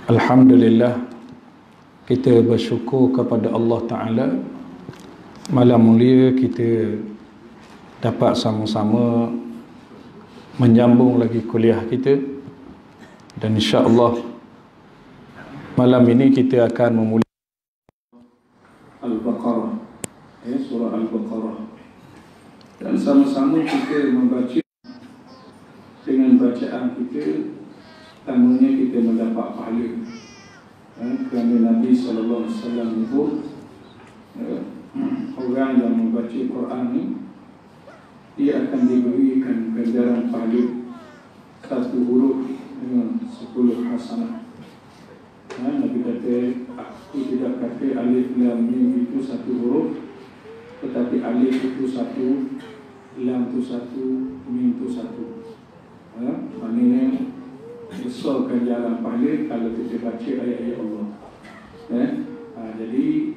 Alhamdulillah, kita bersyukur kepada Allah Ta'ala. Malam mulia kita dapat sama-sama menyambung lagi kuliah kita. Dan insya-Allah malam ini kita akan memulai Al-Baqarah, surah Al-Baqarah. Dan sama-sama kita membaca dengan bacaan kita. Pertamanya kita mendapat pahala, kerana Nabi SAW itu orang yang membaca Quran ni dia akan diberikan ganjaran pahala satu huruf dengan 10 hasanah. Nabi kata, aku tidak kata alif lam mim itu satu huruf, tetapi alif itu satu, lam itu satu, mim itu satu. Maknanya besar ganjaran pahala kalau kita baca ayat-ayat Allah. Jadi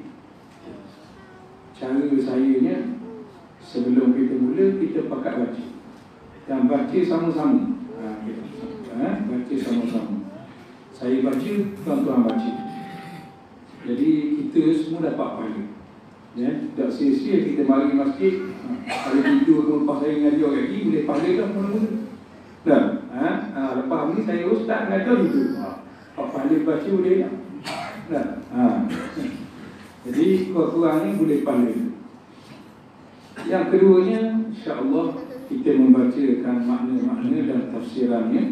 cara sayanya, sebelum kita mula, kita pakat baca dan baca sama-sama. Baca sama-sama. Saya baca, tuan-tuan baca. Jadi kita semua dapat pahala. Tak sia-sia kita mari masjid, kalau tidur lepas saya ngajar lagi, boleh pahala dah mula-mula. Lepas ni saya ustaz ngajar itu. Pahala baca boleh tak? Jadi kurang-kurang ni boleh pahala. Yang keduanya, insya-Allah kita membacakan makna-makna dan tafsirannya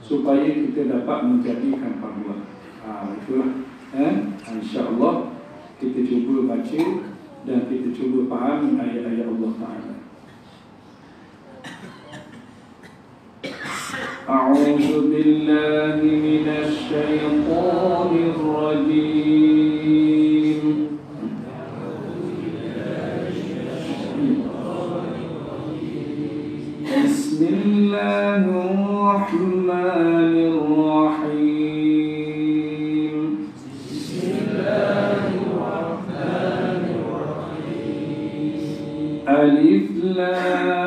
supaya kita dapat menjadikan pahala. Itulah. Insya-Allah kita cuba baca dan kita cuba faham ayat-ayat Allah Taala. أعوذ بالله من الشيطان الرجيم. بسم الله الرحمن الرحيم. بسم الله الرحمن الرحيم. ألف لام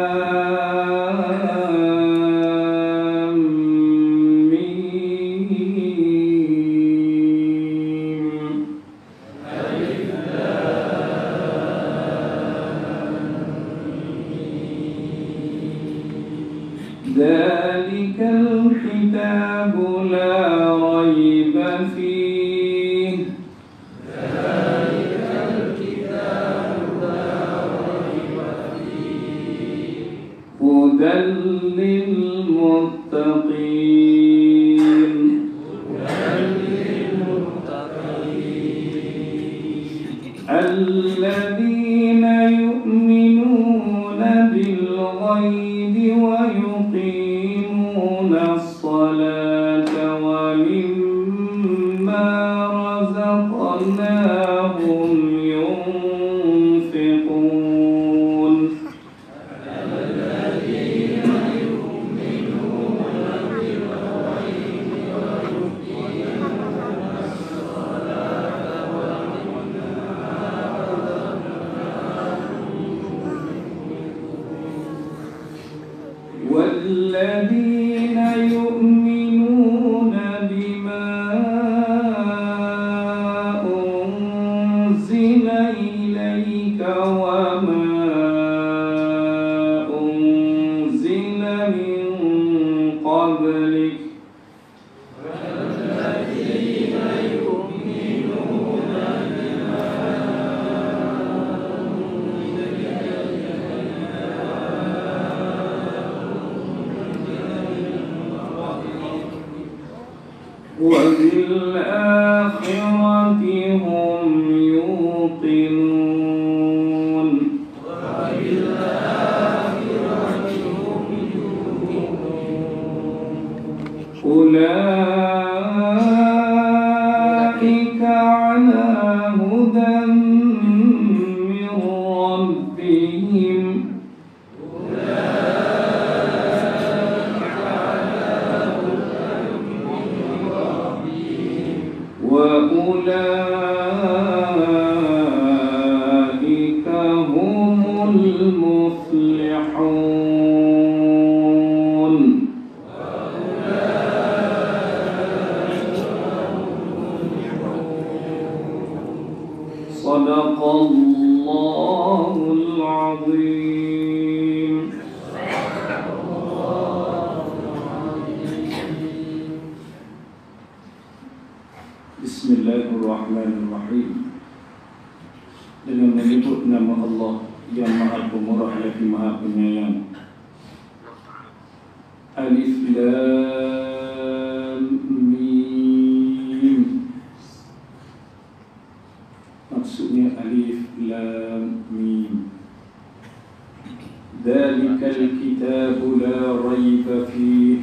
ذلك الكتاب لا ريب فيه. ذلك الكتاب لا ريب فيه. هدى للمتقين. هدى للمتقين الذين يؤمنون بالغيب ويقيمون الصلاة ومما رزقناهم ينفقون. الذين يؤمنون بالغيب ويقيمون الصلاة ومما رزقناهم. والذين يؤمنون بما أنزل إليك وما أنزل من قبلك. والذين يؤمنون بما وبالآخرة هم يوقنون. أولئك على هدى من ربهم. وأولئك هم المفلحون. Sadaqallahul azim. Bismillahirrahmanirrahim. Dengan menyebut nama Allah yang Maha Pemurah lagi Maha Penyayang. Alif Lam Mim. Maksudnya Alif Lam Mim. Dzalikal kitabu la raiba fihi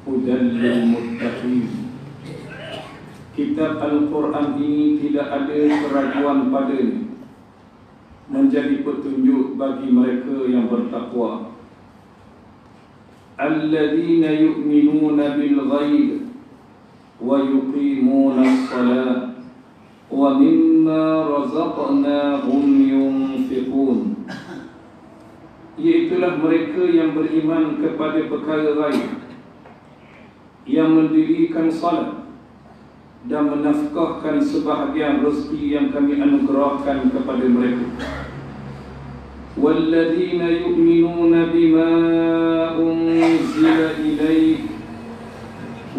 hudan lil muttaqin. Kitab Al-Quran ini tidak ada keraguan padanya, menjadi petunjuk bagi mereka yang bertakwa. Alladzina yu'minuna bil ghaib wa yuqimuna as-salat wa mimma razaqnahum yunfiqun. Iaitulah mereka yang beriman kepada perkara ghaib, yang mendirikan salat dan menafkahkan sebahagian rezeki yang kami anugerahkan kepada mereka. Walladzina yu'minuna bima unzila ilaik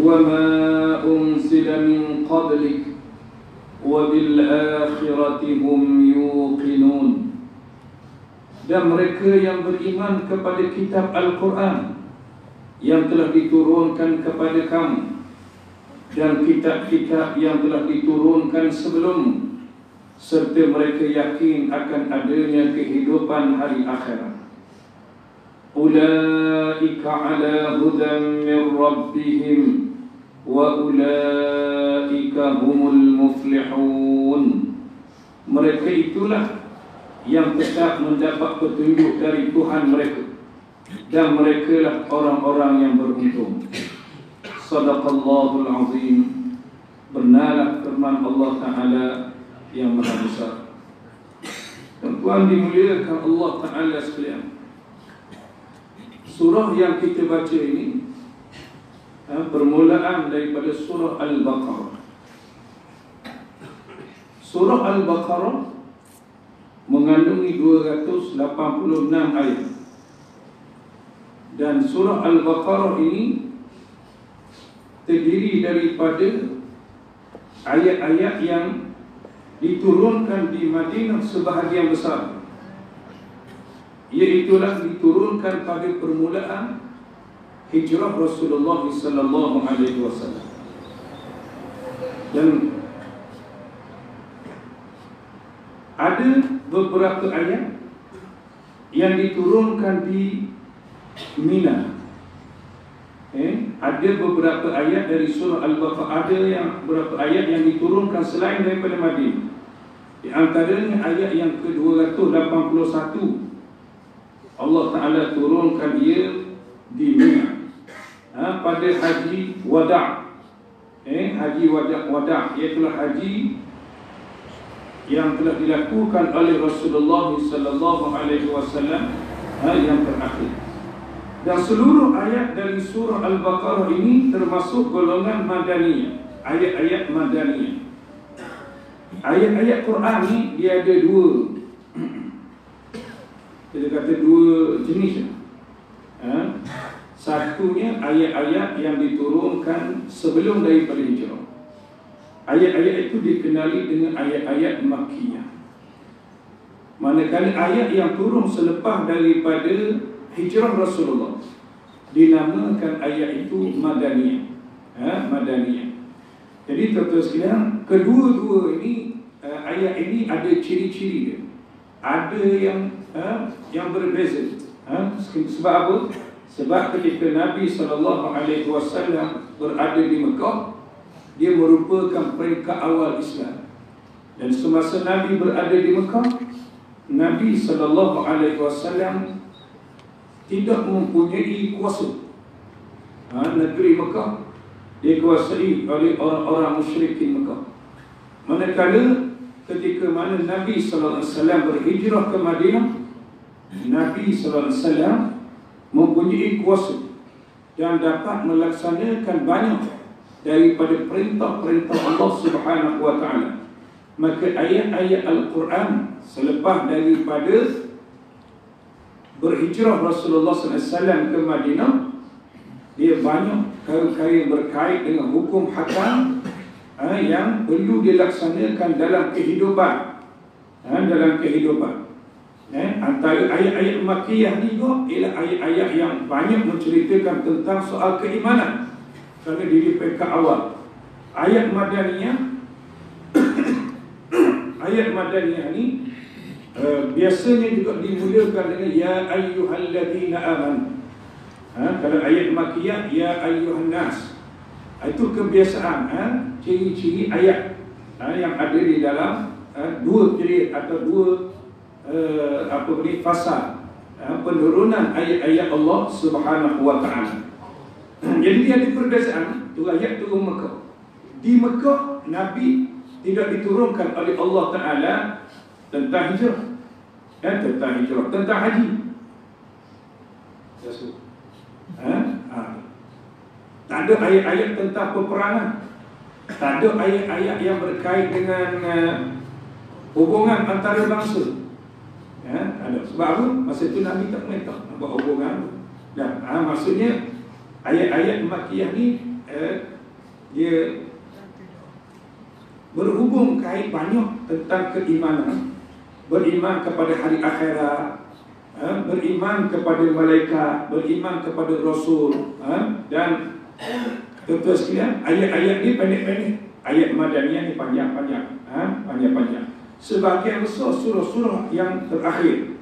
wa ma unzila min qablik wa bil akhirati hum yuqinun. Dan mereka yang beriman kepada kitab Al-Quran yang telah diturunkan kepada kamu dan kitab-kitab yang telah diturunkan sebelum, serta mereka yakin akan adanya kehidupan hari akhirat. Ulaika ala hudan min rabbihim wa ulaika humul muflihun. Mereka itulah yang tetap mendapat petunjuk dari Tuhan mereka, dan mereka lah orang-orang yang beruntung. Sadaqallahul azim. Benarlah firman Allah Ta'ala yang maha besar. Tuan dimuliakan Allah Ta'ala sekalian, surah yang kita baca ini permulaan daripada surah Al-Baqarah. Surah Al-Baqarah mengandungi 286 ayat. Dan surah Al-Baqarah ini terdiri daripada ayat-ayat yang diturunkan di Madinah sebahagian besar, iaitulah diturunkan pada permulaan hijrah Rasulullah sallallahu alaihi wasallam. Dan ada beberapa ayat yang diturunkan di Mina. Ada beberapa ayat dari surah Al-Baqarah, ada yang beberapa ayat yang diturunkan selain daripada Madinah. Di antaranya ayat yang ke-281, Allah Ta'ala turunkan ia di Mina pada haji wada'. Haji wada' iaitulah haji yang telah dilakukan oleh Rasulullah sallallahu alaihi wasallam yang terakhir. Dan seluruh ayat dari surah Al-Baqarah ini termasuk golongan Madaniyah, ayat-ayat Madaniyah. Ayat-ayat Quran ni dia ada dua, kita kata dua jenis. Satunya ayat-ayat yang diturunkan sebelum daripada hijrah. Ayat-ayat itu dikenali dengan ayat-ayat Makkiyah. Manakala ayat yang turun selepas daripada hijrah Rasulullah dinamakan ayat itu Madaniyah. Madaniyah. Jadi tuan-tuan sekalian, kedua-dua ini ayat ini ada ciri-ciri dia. Ada yang berbeza. Sebab apa? Sebab ketika Nabi SAW berada di Mekah, dia merupakan peringkat awal Islam. Dan semasa Nabi berada di Mekah, Nabi SAW tidak mempunyai kuasa. Negeri Mekah dikuasai oleh orang-orang musyrikin Mekah. Manakala ketika mana Nabi SAW berhijrah ke Madinah, Nabi SAW mempunyai kuasa dan dapat melaksanakan banyak daripada perintah-perintah Allah Subhanahu wa ta'ala. maka ayat-ayat Al-Quran selepas daripada berhijrah Rasulullah SAW ke Madinah, dia banyak perkara berkait dengan hukum hakam yang perlu dilaksanakan dalam kehidupan. Antara ayat-ayat Makkiyah ni juga ialah ayat-ayat yang banyak menceritakan tentang soal keimanan. Kerana di peringkat awal ayat Madaniyah ni biasanya juga dimulakan dengan ya ayyuhalladzina amanu. Kalau ayat Makkiyah ya ayyuhan nas. Itu kebiasaan, ciri-ciri ayat yang ada di dalam dua period atau dua fasa penurunan ayat-ayat Allah Subhanahu wa taala. Jadi dia ada perbezaan. Tu ayat turun Mekah. Di Mekah Nabi tidak diturunkan oleh Allah Taala tentang hijrah, tentang haji. Tak ada ayat-ayat tentang peperangan. Tak ada ayat-ayat yang berkait dengan hubungan antara bangsa. Ada. Sebab apa? Masa itu Nabi tak merintah nak buat hubungan. Dan maksudnya ayat-ayat Makkiyah ni dia berhubung kait banyak tentang keimanan, beriman kepada hari akhirat, beriman kepada malaikat, beriman kepada Rasul, dan tuan-tuan sekalian, ayat-ayat ni pendek-pendek. Ayat Madaniyah ni panjang-panjang, panjang-panjang. Sebahagian besar surah-surah yang terakhir,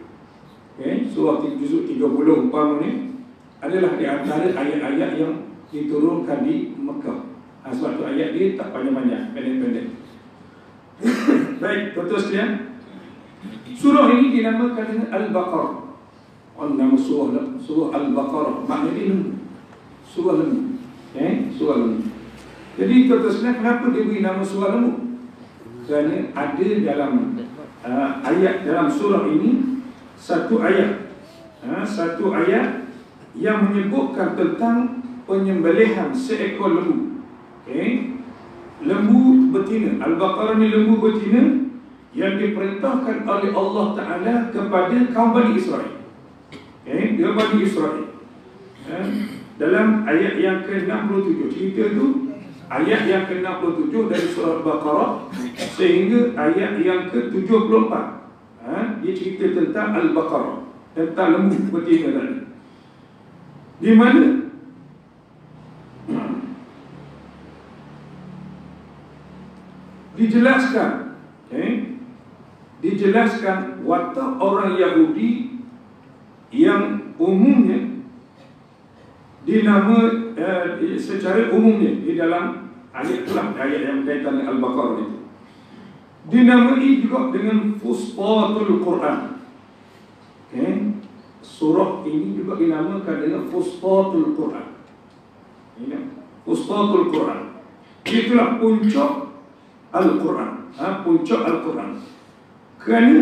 surah juzuk 30 umpama ni adalah di antara ayat-ayat yang diturunkan di Mekah. Sebab tu ayat dia tak panjang-panjang, pendek-pendek. Baik, tuan-tuan sekalian, surah ini dinamakan dengan Al-Baqarah. Nama surah Al-Baqarah maknanya lembu. Surah lembu. Surah lembu. Jadi tuan-tuan sekalian, kenapa dia beri nama surah lembu? Kerana ada dalam ayat dalam surah ini satu ayat yang menyebutkan tentang penyembelihan seekor lembu. Lembu betina. Al-Baqarah ni lembu betina yang diperintahkan oleh Allah Ta'ala kepada kaum Bani Israel. Dia Bani Israel. Dalam ayat yang ke-67, cerita tu ayat yang ke-67 dari surah Al-Baqarah sehingga ayat yang ke-74. Dia cerita tentang Al-Baqarah, tentang lembu betina tadi, di mana dijelaskan watak orang Yahudi yang umumnya dinama secara umumnya di dalam ayat itulah, ayat yang berkaitan dengan Al-Baqarah itu dinamai juga dengan Fustatul Quran. Surah ini juga dinamakan dengan Fustatul Quran. Fustatul Quran. Itulah puncak Al-Quran, puncak Al-Quran. Kerana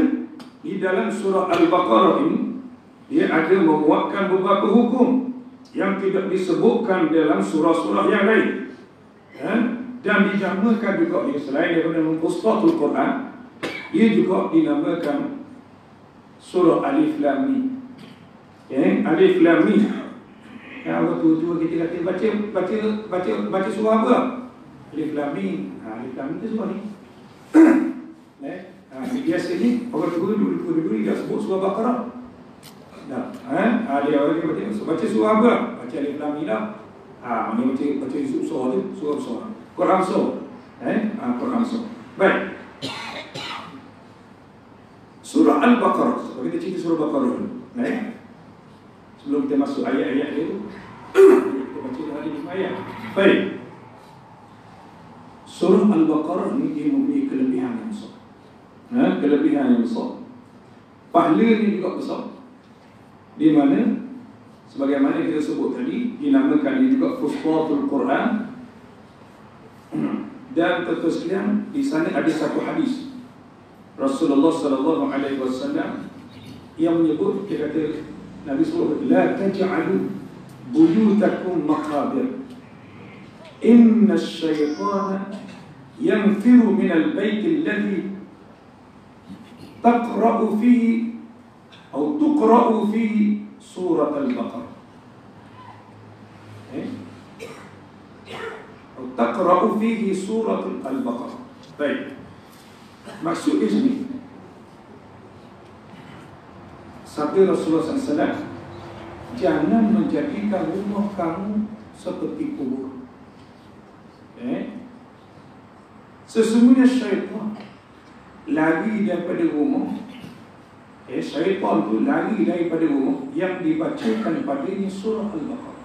di dalam surah Al-Baqarah ini dia ada memuatkan beberapa hukum yang tidak disebutkan dalam surah-surah yang lain. Dan dinamakan juga selain daripada Fustatul Quran, dia juga dinamakan surah Alif Lam Mim. Alif Lam Mim. Kalau tua-tua kita kata baca surah apa? Alif Lam Mim. Alif Lam Mim itu surah ni. Biasa ni orang dulu dia sebut surah Baqarah. Dia orang baca surah apa? Baca Alif Lam Mim dah. Mana baca surah tu, surah Quran surah. Quran surah. Baik. Surah Al-Baqarah. Kita cerita surah Baqarah dulu. Sebelum kita masuk ayat-ayat dia tu, kita baca hari 5 ayat. Baik. Surah Al-Baqarah ni dia mempunyai kelebihan yang besar. Kelebihan yang besar. Pahala ni juga besar. Di mana sebagaimana kita sebut tadi, dinamakan dia juga Fustatul Quran. Dan tentu sekalian di sana ada satu hadis Rasulullah sallallahu alaihi wasallam yang menyebut, dia kata, Nabi sallallahu la taj'alu buyutakum maqabir inna asy-syaitana yanfiru minal baiti alladhi taqra'u fihi atau tuqra'u fihi surat al-Baqarah. Atau taqra'u fihi surat al-Baqarah. Baik. Maksud di sini, sabda Rasulullah SAW, jangan menjadikan rumah kamu seperti kubur. Sesungguhnya syaitan lari daripada rumah. Syaitan tu lari daripada rumah yang dibacakan padanya surah Al-Baqarah.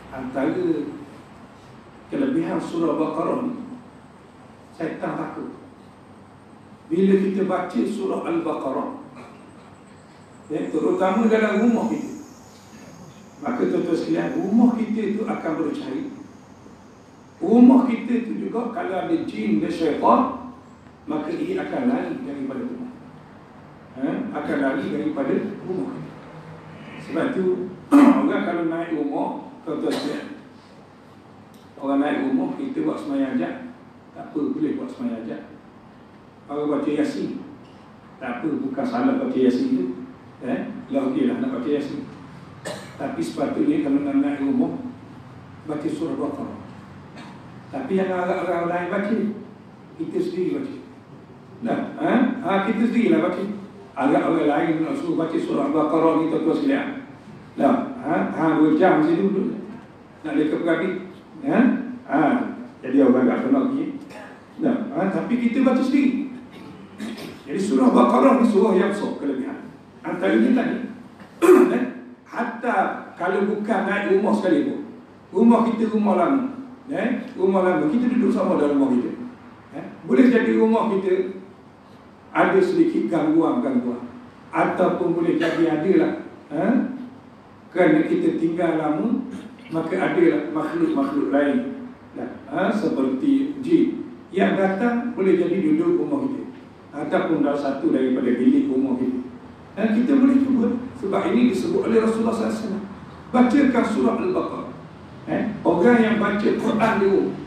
Antara kelebihan surah Al-Baqarah ni, syaitan takut bila kita baca surah Al-Baqarah, terutama dalam rumah kita. Maka tuan-tuan sekalian, rumah kita itu akan bercahaya. Rumah kita itu juga kalau ada jin dan syaitan, maka ia akan lari daripada rumah. Akan lari daripada rumah kita. Sebab itu orang kalau naik rumah, tuan-tuan sekalian, orang naik rumah, kita buat sembahyang hajat, tak apa, boleh buat sembahyang hajat. Orang baca Yasin, tak apa, bukan salah baca Yasin tu, okeylah nak baca Yasin. Tapi sepatutnya kalau nak naik rumah, baca surah Baqarah. Tapi yang orang lain baca, kita sendiri baca. Kita sendiri lah baca. Agak orang lain nak suruh baca surah Baqarah ni, tuan-tuan sekalian. 2 jam saya duduk nak lekap kaki. Jadi orang agak kena pergi. Tapi kita baca sendiri. Jadi surah Baqarah ni surah yang besar kelebihan. Antaranya tadi, hatta kalau bukan naik rumah sekalipun, rumah kita rumah lama, rumah lama, kita duduk sama dalam rumah kita, boleh jadi rumah kita ada sedikit gangguan-gangguan, ataupun boleh jadi adalah kerana kita tinggal lama, maka adalah makhluk-makhluk lain, seperti jin yang datang boleh jadi duduk rumah kita, ataupun dalam satu daripada bilik rumah kita. Dan kita boleh cuba. Sebab ini disebut oleh Rasulullah SAW, bacakan surah Al-Baqarah. Orang yang baca Quran di rumah,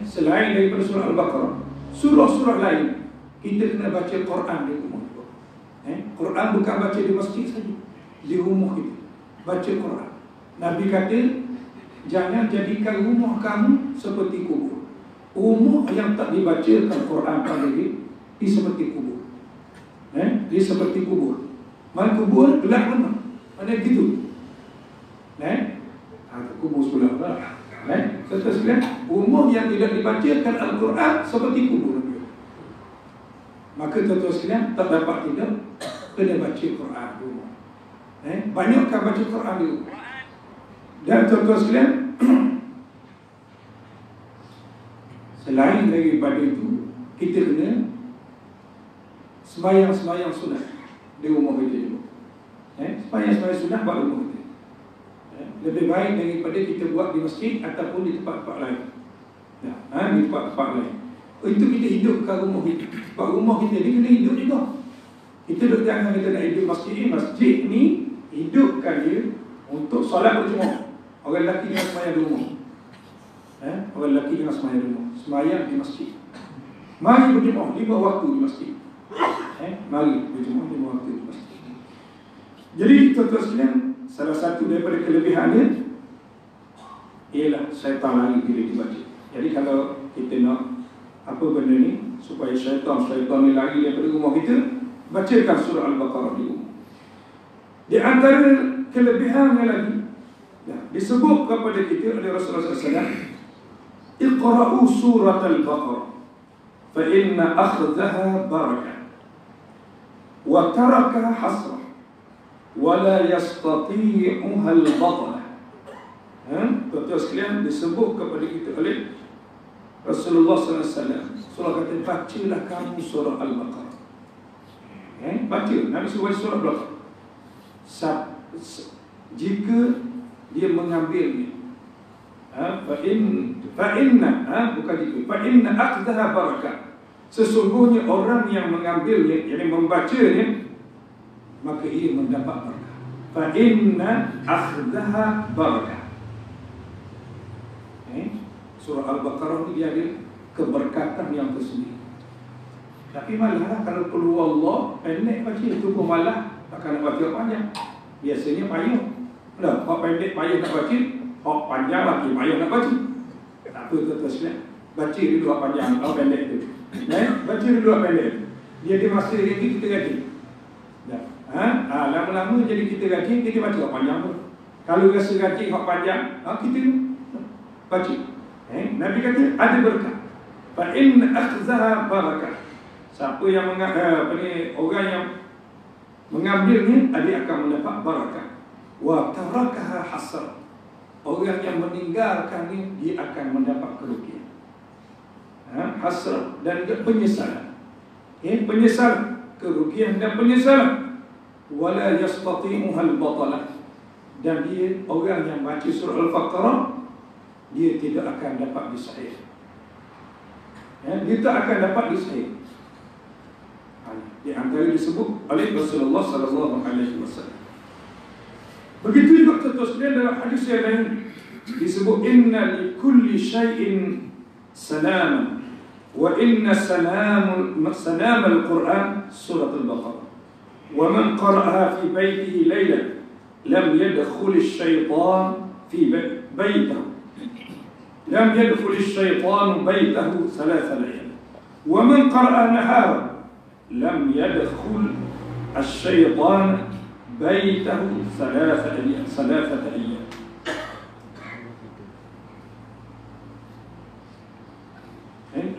selain daripada surah Al-Baqarah, surah-surah lain, kita kena baca Quran di rumah. Quran bukan baca di masjid saja, di rumah kita baca Quran. Nabi kata, jangan jadikan rumah kamu seperti kubur. Rumah yang tak dibacakan Quran pada dia seperti kubur. Dia seperti kubur. Mana kubur gelap mana? Mana gitu? Kubur sebelah lah. Serta sekalian, rumah yang tidak dibacakan Al-Quran seperti kubur. Maka tuan-tuan sekalian, tak dapat tidak kena baca Quran di rumah. Banyakkan baca Quran di rumah. Dan tuan-tuan sekalian, selain daripada itu, kita kena sembahyang-sembahyang sunat di rumah kita juga. Sembahyang-sembahyang sunat buat rumah kita. Lebih baik daripada kita buat di masjid ataupun di tempat-tempat lain. Di tempat-tempat lain. Itu kita hidupkan rumah kita. Sebab rumah kita ni kena hidup juga. Kita jangan kita nak hidup masjid ni. Masjid ni hidupkan dia untuk solat berjemaah. Orang lelaki dengan sembahyang di rumah. Orang lelaki dengan sembahyang di rumah. Sembahyang di masjid. Mari berjemaah 5 waktu di masjid. Mari berjemaah 5 waktu di masjid. Jadi tuan-tuan sekalian, salah satu daripada kelebihannya ialah syaitan lari bila dibaca. Jadi kalau kita nak apa benda ni, supaya syaitan ni lari daripada rumah kita, bacakan surah Al-Baqarah di rumah. Di antara kelebihannya lagi, disebut kepada kita oleh Rasulullah SAW, Iqra'u surat Al-Baqarah fa inna akhdaha barakah wa taraka hasrah wa la yastati'uha al-batalah. Tuan-tuan sekalian, disebut kepada kita oleh Rasulullah SAW. Surah kata, bacalah kamu surah Al-Baqarah. Baca, Nabi suruh surah Al-Baqarah. Jika dia mengambilnya, fa'inna aqdaha barakah, sesungguhnya orang yang mengambilnya, yang membacanya, maka ia mendapat barakah. Fa'inna aqdaha barakah. Surah Al-Baqarah ni dia ada keberkatan yang tersendiri. Tapi malah kalau Qul Huwallah pendek baca, itu pun malah takkan nak baca panjang. Biasanya payah. Nah, hak pendek payah nak baca, hak panjang lagi payah nak baca. Tak apa tuan-tuan sekalian. Baca dulu hak panjang, hak pendek tu. Baca dulu hak pendek. Dia masa dia kita gaji. Lama-lama jadi kita gaji, kita baca hak panjang tu. Kalau rasa gaji hak panjang, kita baca. Nabi kata ada berkah. Fa in akhzaha barakah. Siapa yang orang yang mengambilnya, dia akan mendapat barakah. Wa tarakaha hasar. Orang yang meninggalkannya, dia akan mendapat kerugian. Hasar dan penyesalan. Penyesalan, kerugian dan penyesalan. Wala yastati'uha al-batalah. Dan dia, orang yang baca surah Al-Baqarah, dia tidak akan dapat disahih. Dia tak akan dapat disahih. Di antara disebut oleh Rasulullah sallallahu alaihi wasallam. Begitu juga tertulisnya dalam hadis yang lain disebut inna li kulli syai'in salam wa inna salam al-Quran surah Al-Baqarah. Wa man qara'aha fi baytihi laylan lam yadkhul asy-syaitan fi baytihi. لم يدخل الشيطان بيته 3 ليال ومن قرأ نهارا لم يدخل الشيطان بيته 3 أيام.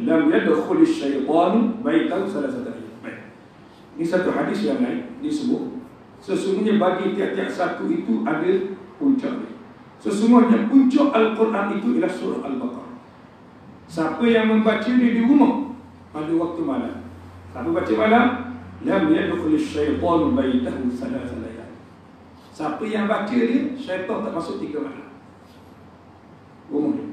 لم يدخل الشيطان بيته 3 أيام. Ini satu hadis yang lain disebut sesungguhnya bagi tiap-tiap satu itu ada puncaknya. Sesungguhnya puncak Al-Quran itu ialah surah Al-Baqarah. Siapa yang membaca dia di rumah pada waktu malam, siapa baca malam, lam yadkhul asy-syaitanu baitahu 3 layal. Siapa yang baca dia, syaitan tak masuk 3 malam rumah dia.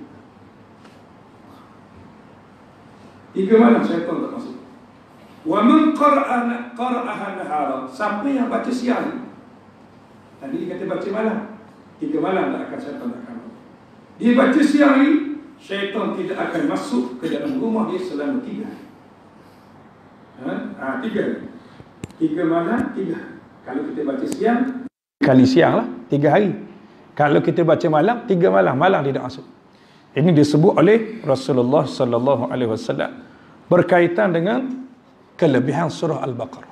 3 malam syaitan tak masuk. Wa man qara'aha nahara. Siapa yang baca siang, tadi dia kata baca malam, 3 malam tak akan syaitan akan. Dia baca siang ni, syaitan tidak akan masuk ke dalam rumah dia selama 3 hari. 3 malam 3. Kalau kita baca siang, kali siang lah 3 hari. Kalau kita baca malam, 3 malam, malam tidak masuk. Ini disebut oleh Rasulullah sallallahu alaihi wasallam berkaitan dengan kelebihan surah Al-Baqarah.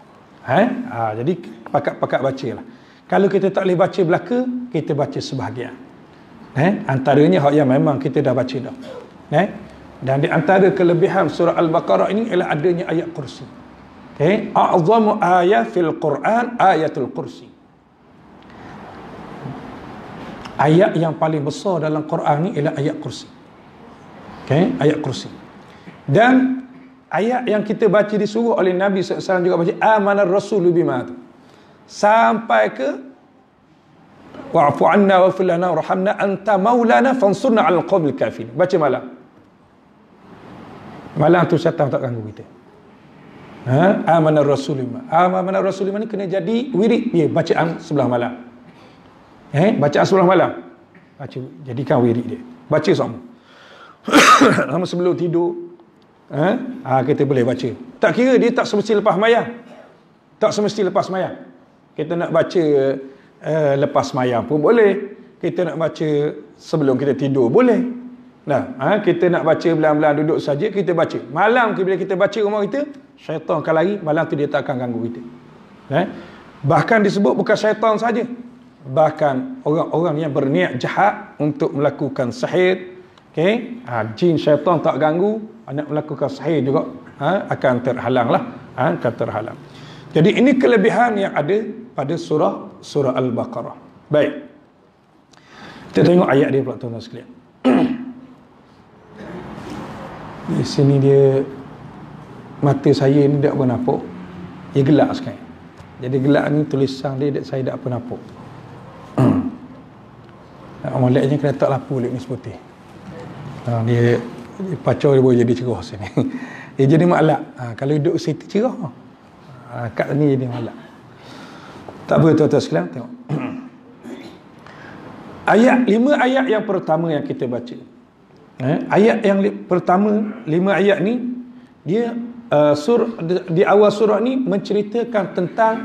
Jadi pakat-pakat bacalah. Kalau kita tak boleh baca belaka, kita baca sebahagian. Antaranya hak yang memang kita dah baca dah. Dan di antara kelebihan surah Al-Baqarah ini ialah adanya ayat kursi. A'zamu ayat fil Quran ayatul kursi. Ayat yang paling besar dalam Quran ini ialah ayat kursi. Ayat kursi. Dan ayat yang kita baca disuruh oleh Nabi SAW juga baca amanar rasulu bima, sampai ke wa'fu anna wa filana warhamna anta maulana fansurna 'alal qaumil kafirin. Baca malam. Malam tu syaitan tak ganggu kita. Amanar rasul bima. Amanar rasul bima ni kena jadi wirid dia bacaan sebelah malam. Bacaan sebelah malam. Baca, jadikan wirid dia. Baca semua. Lama sebelum tidur. Kita boleh baca. Tak kira dia tak semesti lepas mayang. Tak semesti lepas mayang. Kita nak baca lepas mayang pun boleh. Kita nak baca sebelum kita tidur boleh. Kita nak baca belan-belan duduk saja, kita baca. Malam bila kita baca rumah kita, syaitan akan lari, malam tu dia tak akan ganggu kita. Bahkan disebut bukan syaitan saja. Bahkan orang-orang yang berniat jahat untuk melakukan sihir, jin syaitan tak ganggu, nak melakukan sihir juga akan terhalang lah. Akan terhalang. Jadi ini kelebihan yang ada pada surah Al-Baqarah. Baik. Kita tengok ayat dia pula tuan-tuan sekalian. Di sini dia, mata saya ni tak apa nampak. Dia gelap sekarang. Jadi gelap ni tulisan dia saya tak apa nampak. Moleknya kena tak lampu lek ni seputih. Dia pacau dia boleh jadi cerah sini. Dia jadi maklak. Kalau duduk situ cerah. Kat ni jadi maklak. Tak apa tuan-tuan sekalian, tengok. Ayat 5 ayat yang pertama yang kita baca. Ayat yang pertama, 5 ayat ni, dia di awal surah ni menceritakan tentang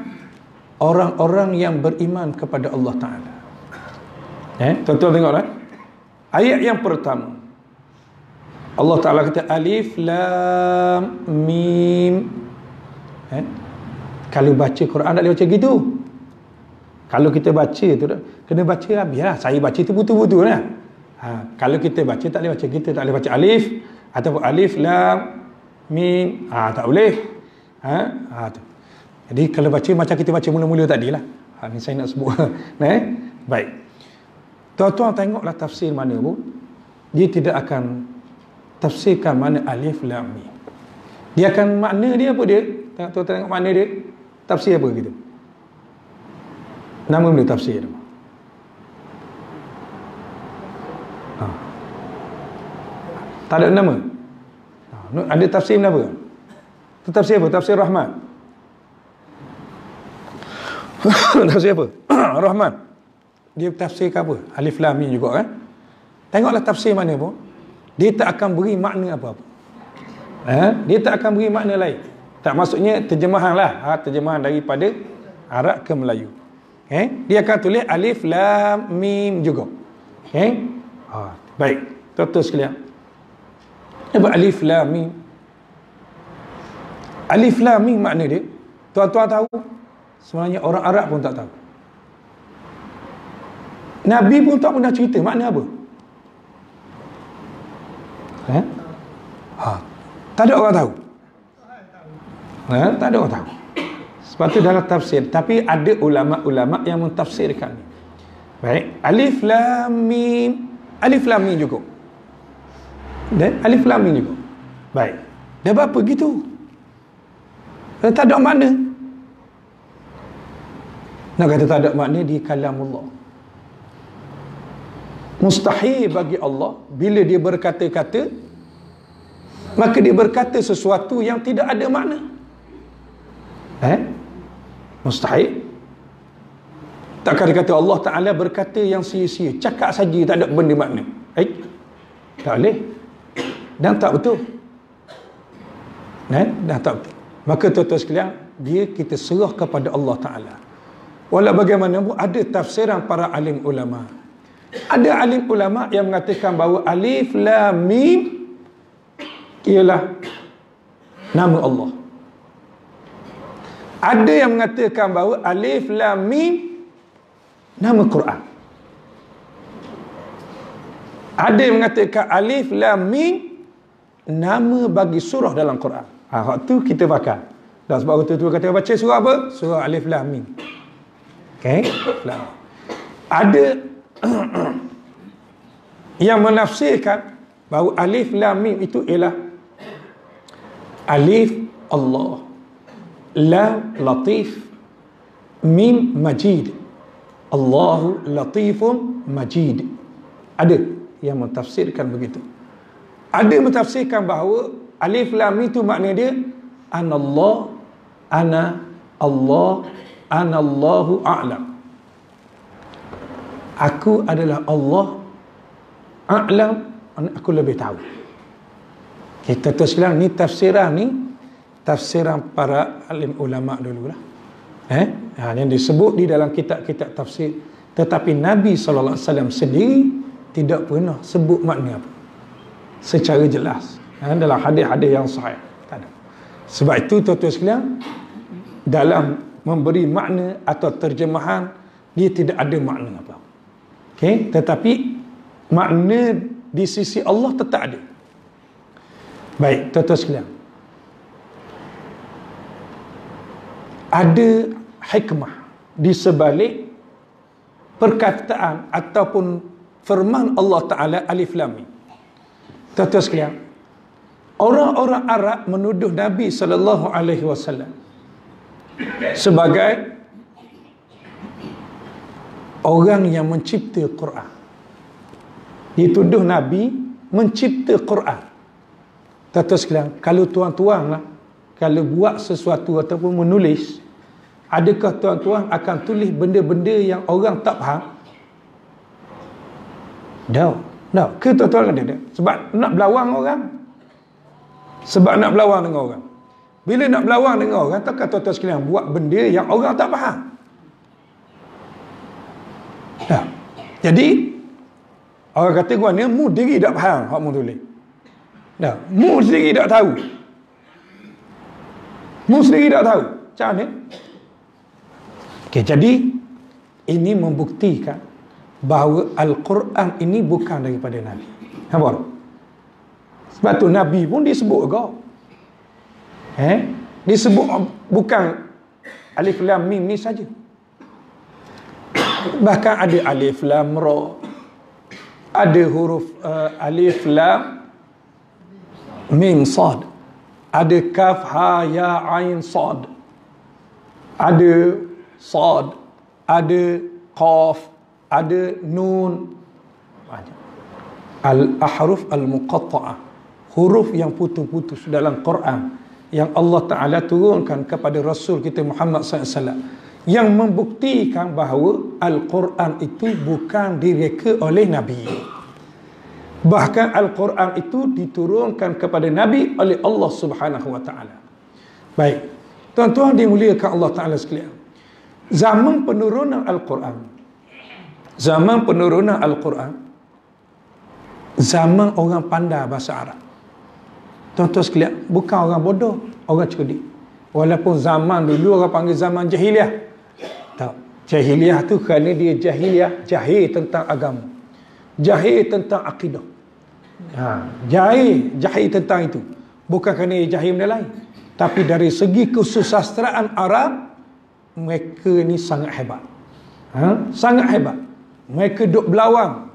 orang-orang yang beriman kepada Allah Ta'ala. Tuan-tuan tengoklah. Ayat yang pertama, Allah Ta'ala kata Alif Lam Mim. Kalau baca Quran tak boleh baca gitu. Kalau kita baca tu kena baca habislah. Saya baca tu betul-betul lah. Kalau kita baca tak boleh baca gitu. Tak boleh baca alif ataupun alif lam mim. Tak boleh. Jadi kalau baca macam kita baca mula-mula tadi lah. Ni saya nak sebut. Baik. Tuan-tuan tengoklah tafsir mana pun, dia tidak akan tafsirkan mana alif lam mim. Dia akan makna dia apa dia? Tuan-tuan tengok makna dia. Tafsir apa gitu? Nama benda tafsir. Tak ada nama. Ada tafsir apa? Tafsir apa? Tafsir Rahman. Tafsir apa? Rahman. Dia tafsirkan apa? Alif Lam Mim juga kan? Tengoklah tafsir mana pun, dia tak akan beri makna apa-apa. Dia tak akan beri makna lain. Tak, maksudnya terjemahan lah. Terjemahan daripada Arab ke Melayu. Dia akan tulis Alif Lam Mim juga. Baik. Tuan-tuan sekalian, apa Alif Lam Mim? Alif Lam Mim makna dia, tuan-tuan tahu? Sebenarnya orang Arab pun tak tahu. Nabi pun tak pernah cerita makna apa. Tak ada orang tahu. Tak ada orang tahu. Sebab tu dalam tafsir, tapi ada ulama-ulama yang mentafsirkan. Baik, Alif Lam Mim. Alif Lam Mim juga. Dan Alif Lam Mim juga. Baik. Dah berapa gitu? Tak ada makna. Nak kata tak ada makna di kalamullah. Mustahil bagi Allah bila dia berkata-kata, maka dia berkata sesuatu yang tidak ada makna. Mustahil. Takkan dia kata Allah Ta'ala berkata yang sia-sia, cakap saja tak ada benda makna. Tak boleh. Dan tak betul. Dan tak betul. Maka tuan-tuan sekalian, kita serah kepada Allah Ta'ala. Walau bagaimanapun ada tafsiran para alim ulama. Ada alim ulama yang mengatakan bahawa Alif Lam Mim ialah nama Allah. Ada yang mengatakan bahawa Alif Lam Mim nama Quran. Ada yang mengatakan Alif Lam Mim nama bagi surah dalam Quran. Hak tu kita bakar. Dan sebab itu kata baca surah apa? Surah Alif Lam Mim. Ada yang menafsirkan bahawa Alif Lam Mim itu ialah Alif Allah, Lam Latif, Mim Majid. Allahu Latifun Majid. Ada yang mentafsirkan begitu. Ada yang mentafsirkan bahawa Alif Lam Mim itu makna dia Anallah, Ana Allah, Anallahu A'lam. Aku adalah Allah, A'lam, aku lebih tahu. Kita terus bilang ni tafsiran para alim ulama dulu lah. Yang disebut di dalam kitab-kitab tafsir. Tetapi Nabi SAW sendiri tidak pernah sebut makna apa secara jelas dalam hadis-hadis yang sahih. Tak ada. Sebab itu tuan-tuan sekalian, dalam memberi makna atau terjemahan, dia tidak ada makna apa. Tetapi makna di sisi Allah tetap ada. Baik, tuan-tuan sekalian, ada hikmah di sebalik perkataan ataupun firman Allah Ta'ala Alif Lam Mim. Tuan-tuan sekalian, orang-orang Arab menuduh Nabi SAW sebagai orang yang mencipta Quran. Dituduh Nabi mencipta Quran. Tuan-tuan sekalian, kalau tuan-tuan lah, kalau buat sesuatu ataupun menulis, adakah tuan-tuan akan tulis benda-benda yang orang tak faham? Tak. Tak, ke tuan-tuan dia. Sebab nak berlawang orang. Sebab nak berlawang dengan orang. Bila nak berlawang dengan orang, takkan tuan-tuan sekalian buat benda yang orang tak faham. Tak. Jadi orang kata gua ni mu diri tak faham hak mu tulis. Tak. Mu sendiri tak tahu. Mu sendiri tak tahu. Macam mana? Okey, jadi ini membuktikan bahawa Al-Quran ini bukan daripada Nabi. Nampak? Sebab tu Nabi pun disebut juga. Disebut bukan alif lam mim ni saja. Bahkan ada alif lam ra, ada huruf alif lam mim sad, ada kaf ha ya ain sad, ada sad, ada qaf, ada nun. Al-ahruf al-muqatta'ah, huruf yang putus-putus dalam Quran yang Allah Ta'ala turunkan kepada Rasul kita Muhammad SAW, yang membuktikan bahawa Al-Quran itu bukan direka oleh Nabi. Bahkan Al-Quran itu diturunkan kepada Nabi oleh Allah Subhanahu Wa Ta'ala. Baik, tuan-tuan dimuliakan Allah Ta'ala sekalian, zaman penurunan Al-Quran, zaman orang pandai bahasa Arab. Tuan-tuan sekalian, bukan orang bodoh, orang cerdik. Walaupun zaman dulu orang panggil zaman jahiliah. Tak, jahiliah tu kerana dia jahil tentang agama, jahil tentang akidah. Jahil tentang itu. Bukan kerana dia jahil benda lain, tapi dari segi kesusastraan Arab, mereka ni sangat hebat. Sangat hebat. Mereka duk belawang,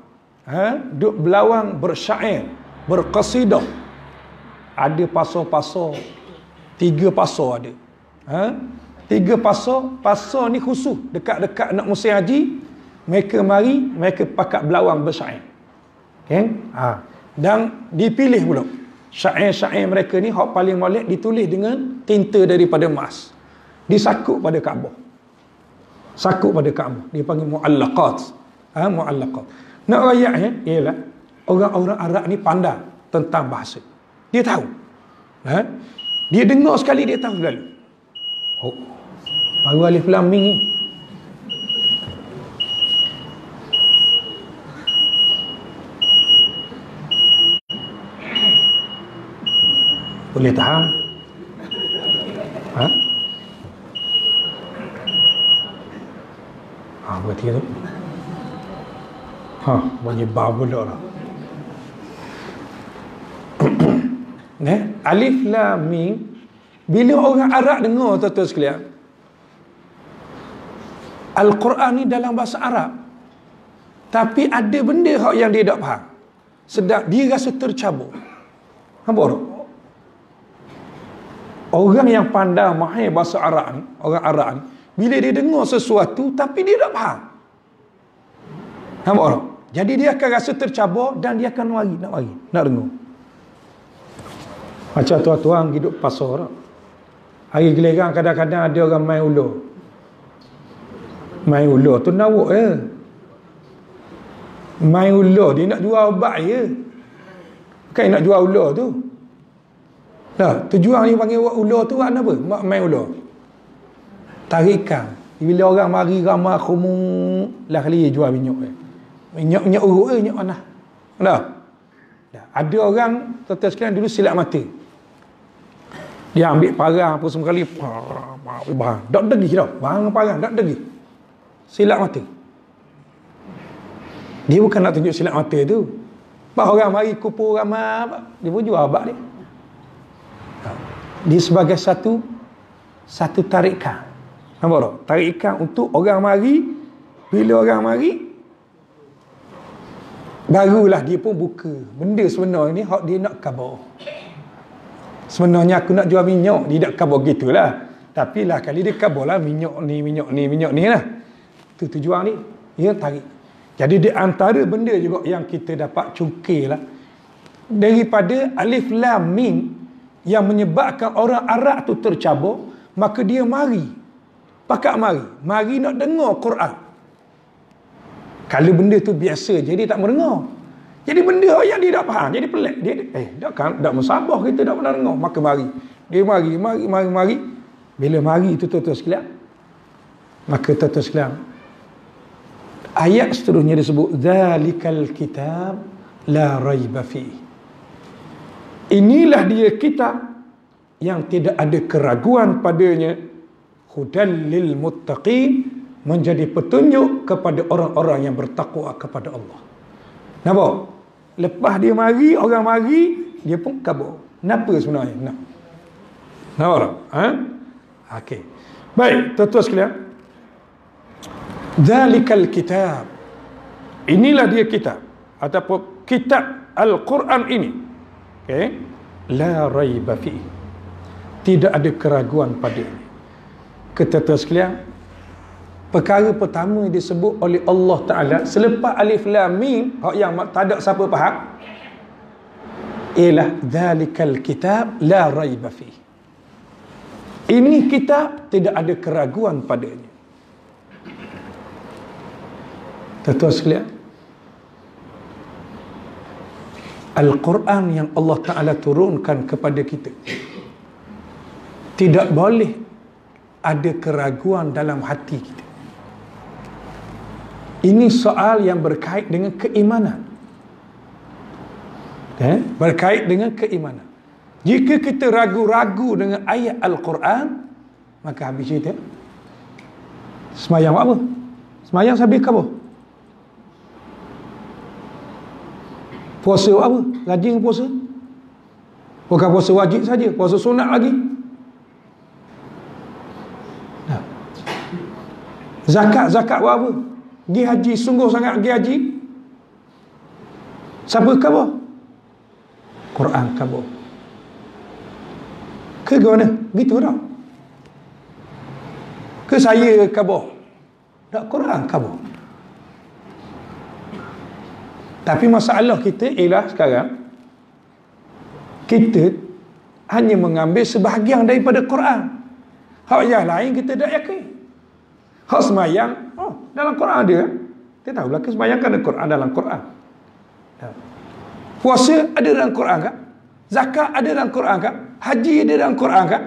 bersyair, berqasidah. Ada pasal-pasal, 3 pasal ada. 3 pasal ni khusus dekat-dekat nak musim haji, mereka mari, mereka pakat belawang bersyair. Okay? Dan dipilih pula syair-syair mereka ni hak paling molek ditulis dengan tinta daripada emas, disakut pada Kaabah. Sakut pada Kaabah, dia panggil muallaqat. Muallaqat. Nak rakyat ialah orang-orang Arab ni pandai tentang bahasa. Dia tahu. Dia dengar sekali dia tahu lalu. Baru alif lam mim ni. Boleh tahan? Berarti tu. Bunyi bau pula lah. Alif lam mim, bila orang Arab dengar, tuan-tuan sekalian, Al-Quran ni dalam bahasa Arab, tapi ada benda yang dia tak faham, sedap dia rasa tercabur. Nampak tak? Orang yang pandai mahir bahasa Arab ni, orang Arab ni, bila dia dengar sesuatu tapi dia tak faham, nampak tak? Jadi dia akan rasa tercabur dan dia akan nak dengar. Macam tuan-tuan hidup pasar, hari giliran kadang-kadang ada orang main ulur. Main ulur tu nawak je. Main ulur dia nak jual obat je, bukan nak jual ulur tu. Tujuan dia panggil ulur tu apa? Main ulur, tarikan. Bila orang mari ramai khumung lah kali dia jual minyak je. Minyak urut je, minyak panah. Ada orang, tuan-tuan sekalian, dulu silap mata. Dia ambil parang apa semua kali, tak degi tau, parang tak degi, silap mata. Dia bukan nak tunjuk silap mata tu, bahawa orang mari kumpul ramai, dia pun jual abad dia. Dia sebagai satu tarikan. Nampak tak? Tarikan untuk orang mari. Bila orang mari, barulah dia pun buka benda sebenarnya ni hak dia nak khabar. Sebenarnya aku nak jual minyak, dia tak khabar gitulah. Tapi lah kali dia khabar lah minyak ni lah. Itu tujuan ni, dia tarik. Jadi di antara benda juga yang kita dapat cungkil lah, daripada alif lam mim yang menyebabkan orang Arab tu tercabur, maka dia mari nak dengar Quran. Kalau benda tu biasa je, dia tak mendengar. Jadi benda yang dia tak faham, jadi pelik. Dia tak musabah kita tak pernah dengar. Maka mari. Dia mari. Bila mari itu tuan-tuan sekalian, maka tuan-tuan sekalian, ayat seterusnya disebut zalikal kitab la raiba fi. Inilah dia kitab yang tidak ada keraguan padanya, hudal lil muttaqin, menjadi petunjuk kepada orang-orang yang bertakwa kepada Allah. Nampak? Lepas dia mari, orang mari, dia pun kabur. Kenapa sebenarnya? Nampak tak? Okey. Baik, tuan-tuan sekalian. Zalikal kitab. Inilah dia kitab ataupun kitab Al-Quran ini. Okey. La raiba fi. Tidak ada keraguan padanya. Tuan-tuan sekalian, perkara pertama disebut oleh Allah Ta'ala selepas alif lam mim, yang tak ada siapa faham, ialah zalikal kitab la raiba fi. Ini kitab tidak ada keraguan padanya. Tuan-tuan sekalian, Al-Quran yang Allah Ta'ala turunkan kepada kita, tidak boleh ada keraguan dalam hati kita. Ini soal yang berkait dengan keimanan. Berkait dengan keimanan. Jika kita ragu-ragu dengan ayat Al-Quran, maka habis cerita. Semayang apa? Semayang habis ke apa? Puasa apa? Rajin puasa? Bukan puasa wajib saja, puasa sunat lagi. Zakat buat apa? Pergi haji, sungguh sangat pergi haji. Siapa khabar? Quran khabar. Ke mana? Gitu tak? Ke saya khabar? Tak, Quran khabar. Tapi masalah kita ialah sekarang, kita hanya mengambil sebahagian daripada Quran. Hak yang lain kita tak yakin. Hak semayang, dalam Quran ada. Kita tahulah ke semayang kan ada Quran dalam Quran. Puasa ada dalam Quran kan? Zakat ada dalam Quran kan? Haji ada dalam Quran kan?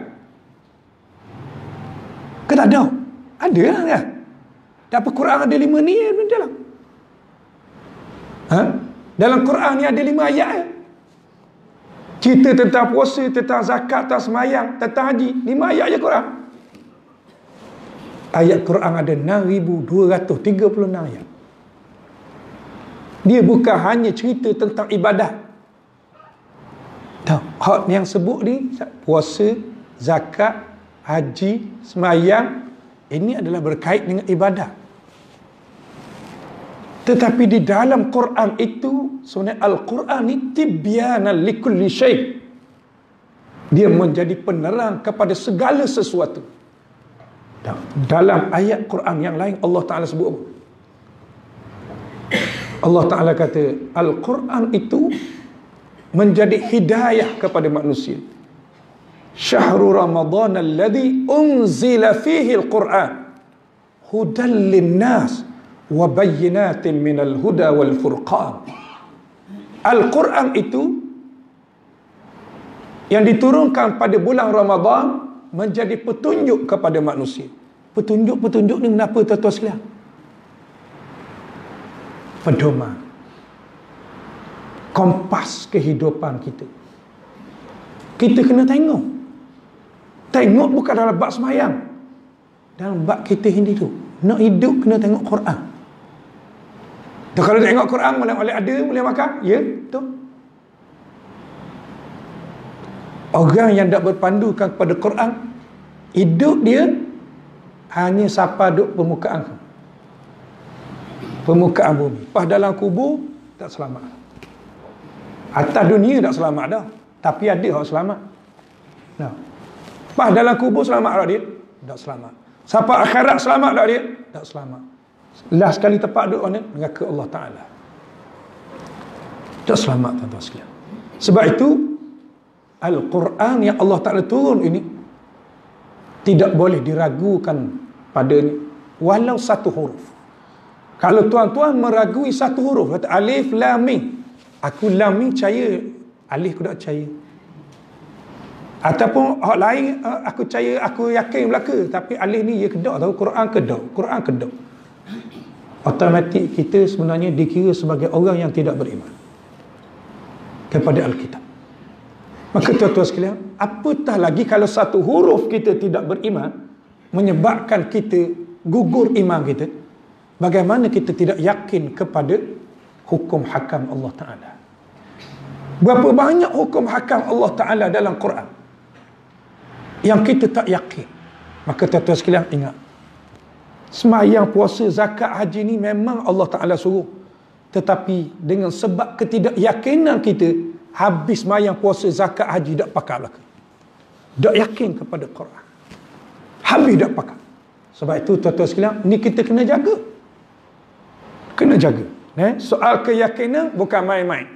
Ke tak ada? Ada lah kan? Tapi Quran ada 5 ni dalam. Dalam Quran ni ada 5 ayat. Cerita tentang puasa, tentang zakat, tentang semayang, tentang haji. 5 ayat je Quran. Ayat Quran ada 6,236 ayat. Dia bukan hanya cerita tentang ibadat. Tak, hak yang sebut ni puasa, zakat, haji, semayang, ini adalah berkait dengan ibadat. Tetapi di dalam Quran itu, sebenarnya Al-Quran ni tibyanan likulli syai'. Dia menjadi penerang kepada segala sesuatu. Dalam ayat Quran yang lain Allah Ta'ala sebut apa? Allah Ta'ala kata Al-Quran itu menjadi hidayah kepada manusia. Syahrul Ramadan alladhi unzila fihi al-Quran hudan linnas wa bayyinatin minal huda wal furqan. Al-Quran itu yang diturunkan pada bulan Ramadan menjadi petunjuk kepada manusia. Petunjuk ni kenapa tuan-tuan sekalian? Pedoman, kompas kehidupan kita. Kita kena tengok bukan dalam bab semayang, dalam bab kita hidup. Nak hidup kena tengok Quran. Dan kalau tengok Quran boleh ada, boleh makan. Ya, betul. Orang yang tak berpandukan kepada Quran, hidup dia hanya sampai duduk permukaan bumi. Pas dalam kubur tak selamat. Atas dunia tak selamat dah, tapi ada orang selamat. Nah, pas dalam kubur selamat tak dia? Tak selamat. Sampai akhirat selamat tak dia? Tak selamat. Last sekali tempat duduk mana? Neraka Allah Ta'ala. Tak selamat tuan-tuan sekalian. Sebab itu Al-Quran yang Allah Ta'ala turun ini tidak boleh diragukan padanya walau satu huruf. Kalau tuan-tuan meragui satu huruf, kata alif lam mim, Aku lam ni percaya, alif aku tak percaya. Ataupun hak lain aku percaya, aku yakin belaka, tapi alif ni dia kedak tahu, Quran kedak. Automatik kita sebenarnya dikira sebagai orang yang tidak beriman kepada Alkitab. Maka tuan-tuan sekalian, apatah lagi kalau satu huruf kita tidak beriman menyebabkan kita gugur iman kita, bagaimana kita tidak yakin kepada hukum hakam Allah Ta'ala. Berapa banyak hukum hakam Allah Ta'ala dalam Quran yang kita tak yakin. Maka tuan-tuan sekalian ingat, sembahyang, puasa, zakat, haji ni memang Allah Ta'ala suruh, tetapi dengan sebab ketidakyakinan kita, habis sembahyang, puasa, zakat, haji tak pakai belaka. Tak yakin kepada Quran, habis tak pakai. Sebab itu tuan-tuan sekalian, ni kita kena jaga. Soal keyakinan bukan main-main.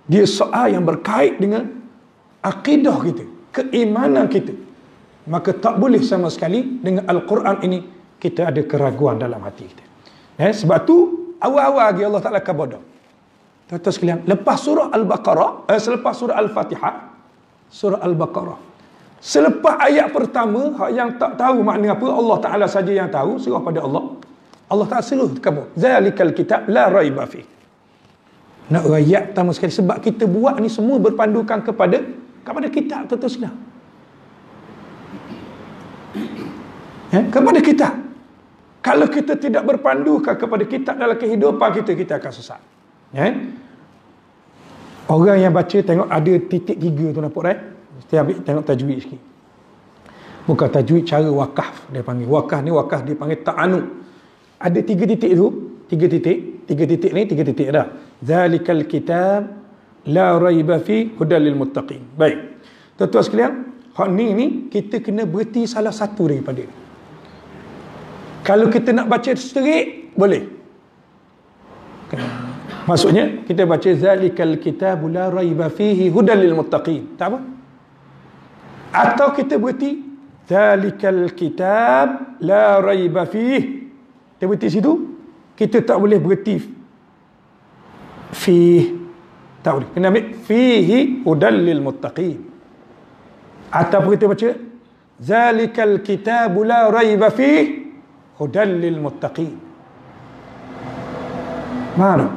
Dia soal yang berkait dengan akidah kita, keimanan kita. Maka tak boleh sama sekali dengan Al-Quran ini kita ada keraguan dalam hati kita. Sebab tu awal-awal lagi Allah Ta'ala kabar. Tuan-tuan sekalian, lepas surah Al-Baqarah, selepas surah Al-Fatihah, surah Al-Baqarah, selepas ayat pertama, yang tak tahu makna apa, Allah Ta'ala saja yang tahu, serah pada Allah. Allah Ta'ala suruh kamu, zalikal kitab la raiba fi. Nak ayat pertama sekali, sebab kita buat ni semua berpandukan kepada kitab, tuan-tuan sekalian. Kepada kitab. Kalau kita tidak berpandukan kepada kitab dalam kehidupan kita, kita akan sesat. Orang yang baca tengok ada titik 3 tu, nampak right? Mesti ambil tengok tajwid sikit. Bukan tajwid cara wakaf dia panggil. Wakaf dia panggil ta'anu. Ada 3 titik tu, 3 titik ni 3 titik dah. Zalikal kitab la raiba fi hudal lil muttaqin. Baik. Tuan-tuan sekalian, hak ni kita kena berhenti salah satu daripada ni. Kalau kita nak baca straight boleh. Maksudnya kita baca zalikal kitab la raiba fihi hudal lil muttaqin. Tak apa? Atau kita berhenti zalikal kitab la raiba fihi. Kita berhenti situ. Kita tak boleh berhenti fihi. Tak boleh. Kena ambil fihi hudal lil muttaqin. Atau kita baca zalikal kitab la raiba fihi hudal lil muttaqin. Mana?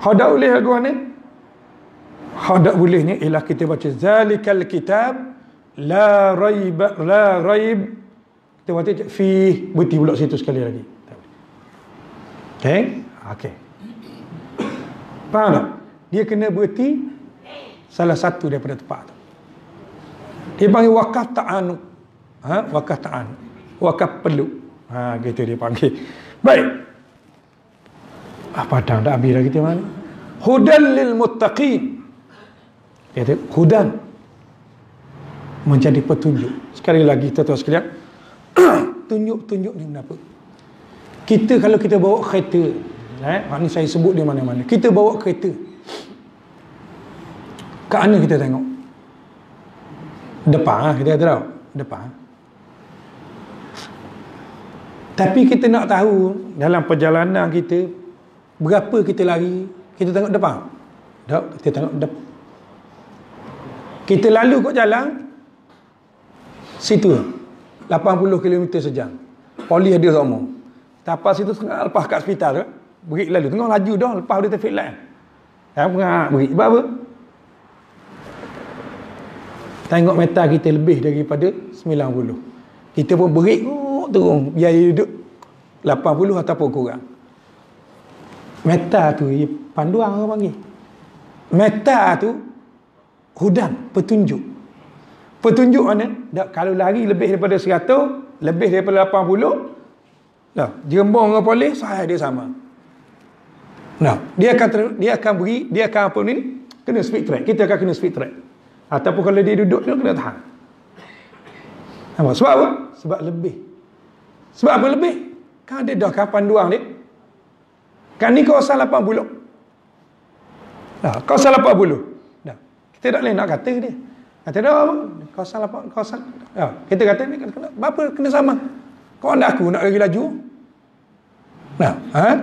Hadak boleh lagu ni? Hadak bolehnya ialah kita baca zalikal kitab la raib. Kita baca fi, berhenti pula situ sekali lagi. Okey. Faham tak? Dia kena berhenti salah satu daripada tempat tu. Dia panggil wakaf ta'anu. Wakaf ta'anu. Wakaf peluk. Gitu dia panggil. Baik. Padang dah habis dah kita mana? Hudan lil muttaqin. Kata hudan, menjadi petunjuk. Sekali lagi tuan-tuan sekalian, tunjuk-tunjuk ni kenapa? Kita kalau kita bawa kereta, ni saya sebut di mana-mana. Kita bawa kereta, ke mana kita tengok? Depan, kita kata tahu. Depan. Tapi kita nak tahu dalam perjalanan kita berapa kita lari, kita tengok depan. Tak, kita tengok depan. Kita lalu kot jalan situ 80 km sejam. Polis ada semua. Tapas situ tengah lepas kat hospital tu, berik lalu tengah laju dah lepas dia traffic light. Yang berik sebab apa? Tengok meta kita lebih daripada 90. Kita pun berik turun biar dia duduk 80 ataupun kurang. Meta tu panduan orang panggil. Meta tu hudan, petunjuk. Petunjuk mana? Kalau lari lebih daripada 100, lebih daripada 80, jerembong dengan polis, saya dia sama. Dia akan beri, dia akan apa ni? Kena speed track. Kita akan kena speed track. Ataupun kalau dia duduk, dia kena tahan. Sebab apa? Sebab lebih. Sebab apa lebih? Kan ada dah kan panduan dia. Kan ni kawasan 80. Kawasan 80. Kita tak boleh nak kata dia. Kata dah kawasan. Kita kata ni apa kena sama. Kau nak aku nak lagi laju.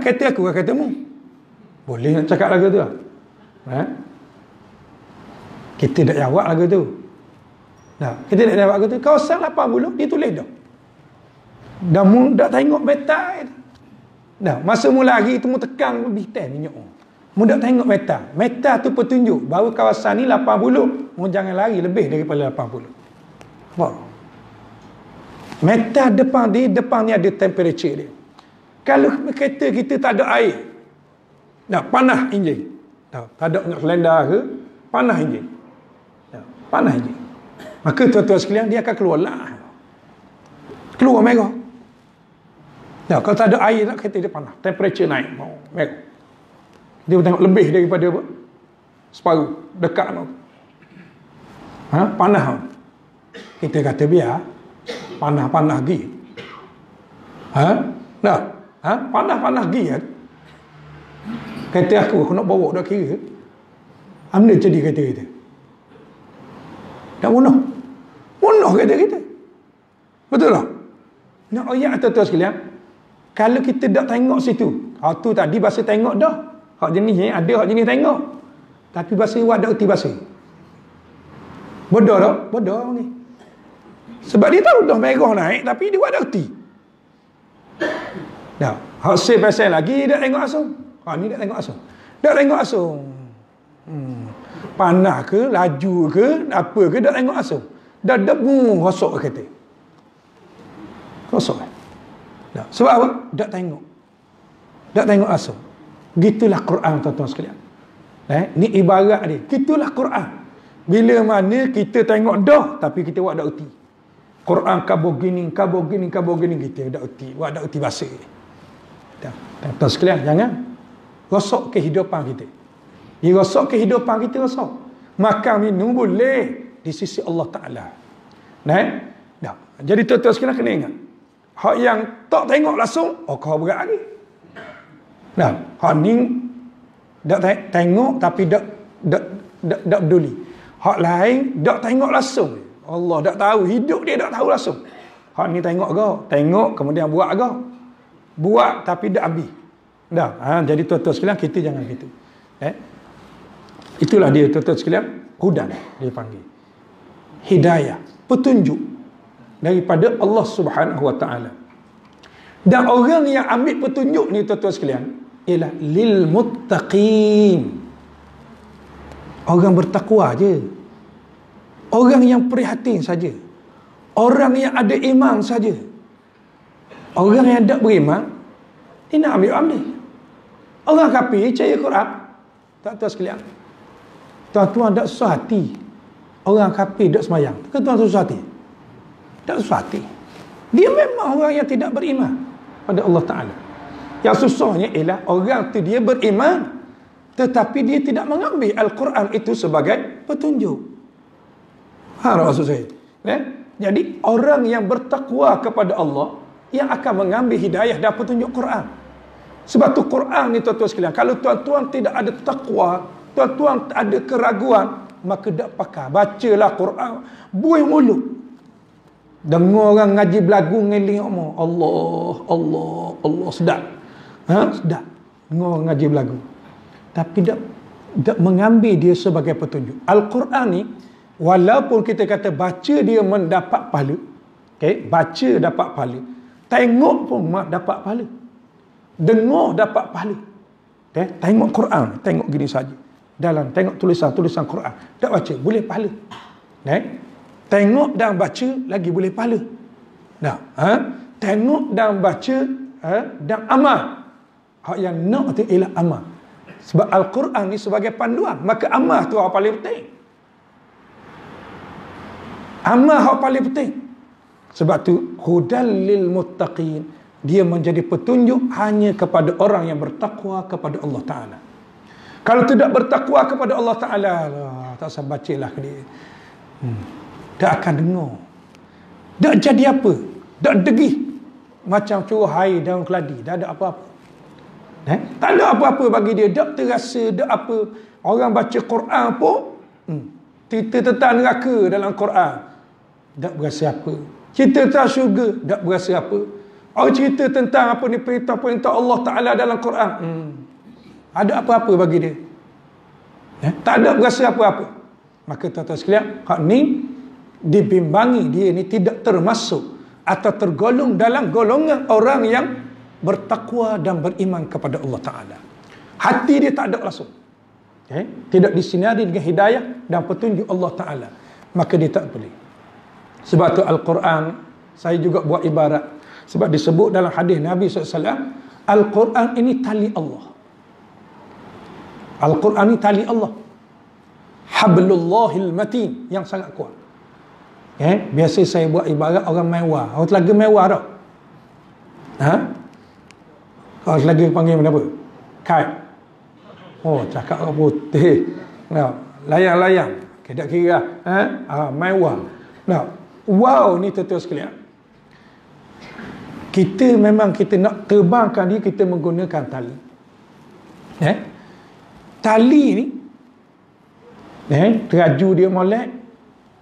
Kereta aku ke kereta mu? Boleh nak cakap lagu tu lah. Kita tak jawab lagu tu. Nah, kita tak jawab lagu tu. Kawasan 80 dia tulis dah. Dah mu dak tengok beta. Dah masa mula hari tu mu tekan lebih teh minyak. Mu dak tengok meta. Meta tu petunjuk bahawa kawasan ni 80. Mu jangan lari lebih daripada 80. Apa? Meta depan ni ada temperature dia. Kalau kereta kita tak ada air, dah panas enjin. Dah tak ada nak selendar ke, panas enjin. Dah panas enjin. Maka tuan-tuan sekalian dia akan keluar lah. Keluar merah. Dah kalau tak ada air nak kereta dia panas, temperature naik, merah. Dia tengok lebih daripada apa? Separuh, dekat tu. Panas. Kita kata biar panas-panas lagi. Panas-panas lagi kan? Kata aku nak bawa dah kira. Ambil jadi kata kita. Tak bunuh. Bunuh kata kita. Betul tak? Nak ayat tuan-tuan sekalian. Kalau kita tak tengok situ. Hak tu tadi bahasa tengok dah. Hak jenis ni ada hak jenis tengok. Tapi bahasa awak tak erti bahasa. Bodoh tak? Bodoh ni. Sebab dia tahu dah merah naik tapi dia tak erti. Dah, hak say pasal lagi dak tengok asung. Hak ni dak tengok asung. Dak tengok asung. Panas ke, laju ke, apa ke dak tengok asung. Dah debu rosok kata. Rosok. Dah. Sebab apa? Dak tengok. Dak tengok asung. Gitulah Quran tuan-tuan sekalian. Ni ibarat dia. Gitulah Quran. Bila mana kita tengok dah tapi kita buat dak erti. Quran kabur gini kita dak erti, buat dak erti bahasa. Tuan-tuan sekalian, jangan rosak kehidupan kita. Dia rosak kehidupan kita, rosak. Makan minum boleh di sisi Allah Ta'ala. Dah. Jadi tuan-tuan sekalian kena ingat. Hak yang tak tengok langsung, kau berat lagi. Nah, hak ni dak tengok tapi dak peduli. Hak lain dak tengok langsung. Allah dak tahu, hidup dia dak tahu langsung. Hak ni tengok kau, tengok kemudian buat kau. Buat tapi dak habis. Dah, jadi tuan-tuan sekalian kita jangan gitu. Itulah dia tuan-tuan sekalian, hudan dia panggil. Hidayah, petunjuk daripada Allah Subhanahu Wa Taala. Dan orang yang ambil petunjuk ni tuan-tuan sekalian ialah lil muttaqin. Orang bertakwa je. Orang yang prihatin saja. Orang yang ada iman saja. Orang yang tak beriman dia nak ambil. Orang kafir percaya Quran. Tuan-tuan sekalian, tuan-tuan tak susah hati. Orang kafir tak semayang, tuan-tuan susah hati? Tak susah hati. Dia memang orang yang tidak beriman pada Allah Ta'ala. Yang susahnya ialah orang tu dia beriman tetapi dia tidak mengambil Al-Quran itu sebagai petunjuk. Maksud saya. Jadi orang yang bertakwa kepada Allah yang akan mengambil hidayah dan petunjuk Quran. Sebab tu Quran ni tuan-tuan sekalian, kalau tuan-tuan tidak ada takwa, tuan-tuan ada keraguan, maka tak pakai. Bacalah Quran, buih mulut. Dengar orang ngaji belagu ngeling omong, Allah, sedap. Sedap. Dengar orang ngaji belagu. Tapi tak mengambil dia sebagai petunjuk. Al-Quran ni, walaupun kita kata baca dia mendapat pahala, baca dapat pahala, tengok pun dapat pahala, dengar dapat pahala. Tengok Quran, tengok gini saja. Dalam tengok tulisan Quran, tak baca boleh pahala. Tengok dan baca lagi boleh pahala. Tengok dan baca dan amal. Hak yang nak tu ialah amal. Sebab Al-Quran ni sebagai panduan, maka amal tu hak paling penting. Amal hak paling penting. Sebab tu hudal lil muttaqin, dia menjadi petunjuk hanya kepada orang yang bertakwa kepada Allah Ta'ala. Kalau tidak bertakwa kepada Allah Ta'ala, tak usah bacalah ke dia. Tak akan dengar. Tak jadi apa. Tak degih. Macam curah air daun keladi. Tak ada apa-apa. Tak ada apa-apa bagi dia. Tak terasa, tak apa. Orang baca Quran pun cerita tentang neraka dalam Quran, tak berasa apa. Cerita tentang syurga, tak berasa apa. Orang cerita tentang apa ni perintah-perintah Allah Ta'ala dalam Quran, ada apa-apa bagi dia. Tak ada berasa apa-apa. Maka tuan-tuan sekalian, hak ni dibimbangi dia ni tidak termasuk atau tergolong dalam golongan orang yang bertakwa dan beriman kepada Allah Ta'ala. Hati dia tak ada langsung, tidak disinari dengan hidayah dan petunjuk Allah Ta'ala, maka dia tak boleh. Sebab tu Al-Quran, saya juga buat ibarat, sebab disebut dalam hadis Nabi SAW, Al-Quran ini tali Allah. Al-Quran ini tali Allah, Hablullahil Matin, yang sangat kuat. Biasa saya buat ibarat orang mewah. Orang telaga mewah tak? Orang telaga panggil apa? Kite. Oh, cakap orang putih. Layang-layang. Tak kira. Mewah. Wow, ni tuan-tuan sekalian. Kita memang kita nak terbangkan dia, kita menggunakan tali. Tali ni, teraju dia molek,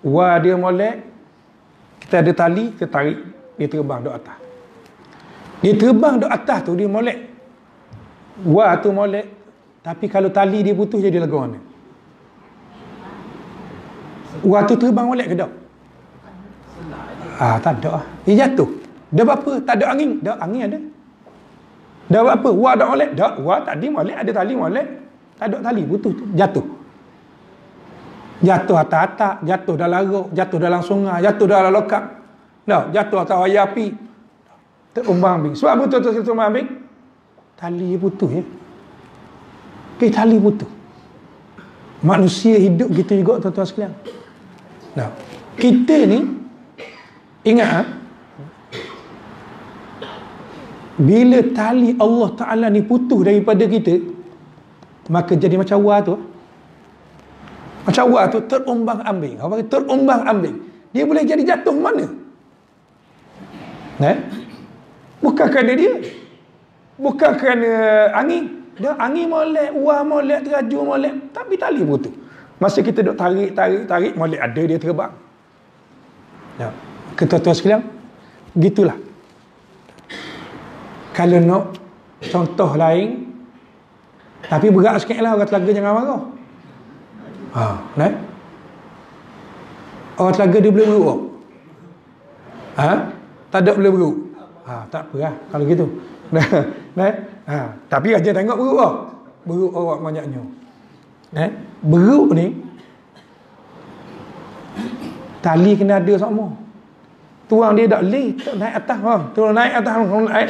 wah dia molek, kita ada tali, kita tarik, dia terbang dok atas. Dia terbang dok atas tu, dia molek, wah tu molek. Tapi kalau tali dia putus, jadi lagu mana? Wah tu terbang molek ke tak? Tak ada. Dia jatuh. Dah apa? Tak ada angin. Dah angin ada. Dah apa? Wah dah molek. Dah. Wah tadi molek, ada tali molek. Tak ada tali, putus tu. Jatuh. Jatuh atas atap, jatuh dalam rok, jatuh dalam sungai, jatuh dalam lokap. Jatuh atas wayar api. Terumbang-ambing. Sebab apa tu terumbang-ambing? Tali putus ya. Tali putus. Manusia hidup gitu juga tuan-tuan sekalian. Kita ni ingat bila tali Allah Ta'ala ni putus daripada kita, maka jadi macam wah tu. Macam wah tu terumbang-ambing. Apa terumbang-ambing? Dia boleh jadi jatuh mana? Bukan kerana dia. Bukan kerana angin. Dia angin molek, wah molek, teraju molek, tapi tali putus. Masa kita duk tarik, molek ada, dia terbang. Tuan-tuan sekalian, gitulah. Kalau nak contoh lain, tapi berat sikit lah, orang Telaga jangan marah. Orang Telaga dia boleh beruk. Tak ada boleh beruk. Tak apa lah kalau gitu. Tapi aja tengok beruk lah. Beruk orang banyaknya. Beruk ni tali kena ada sama. Tuang dia tak boleh tak naik atas bang. Turun naik atas naik.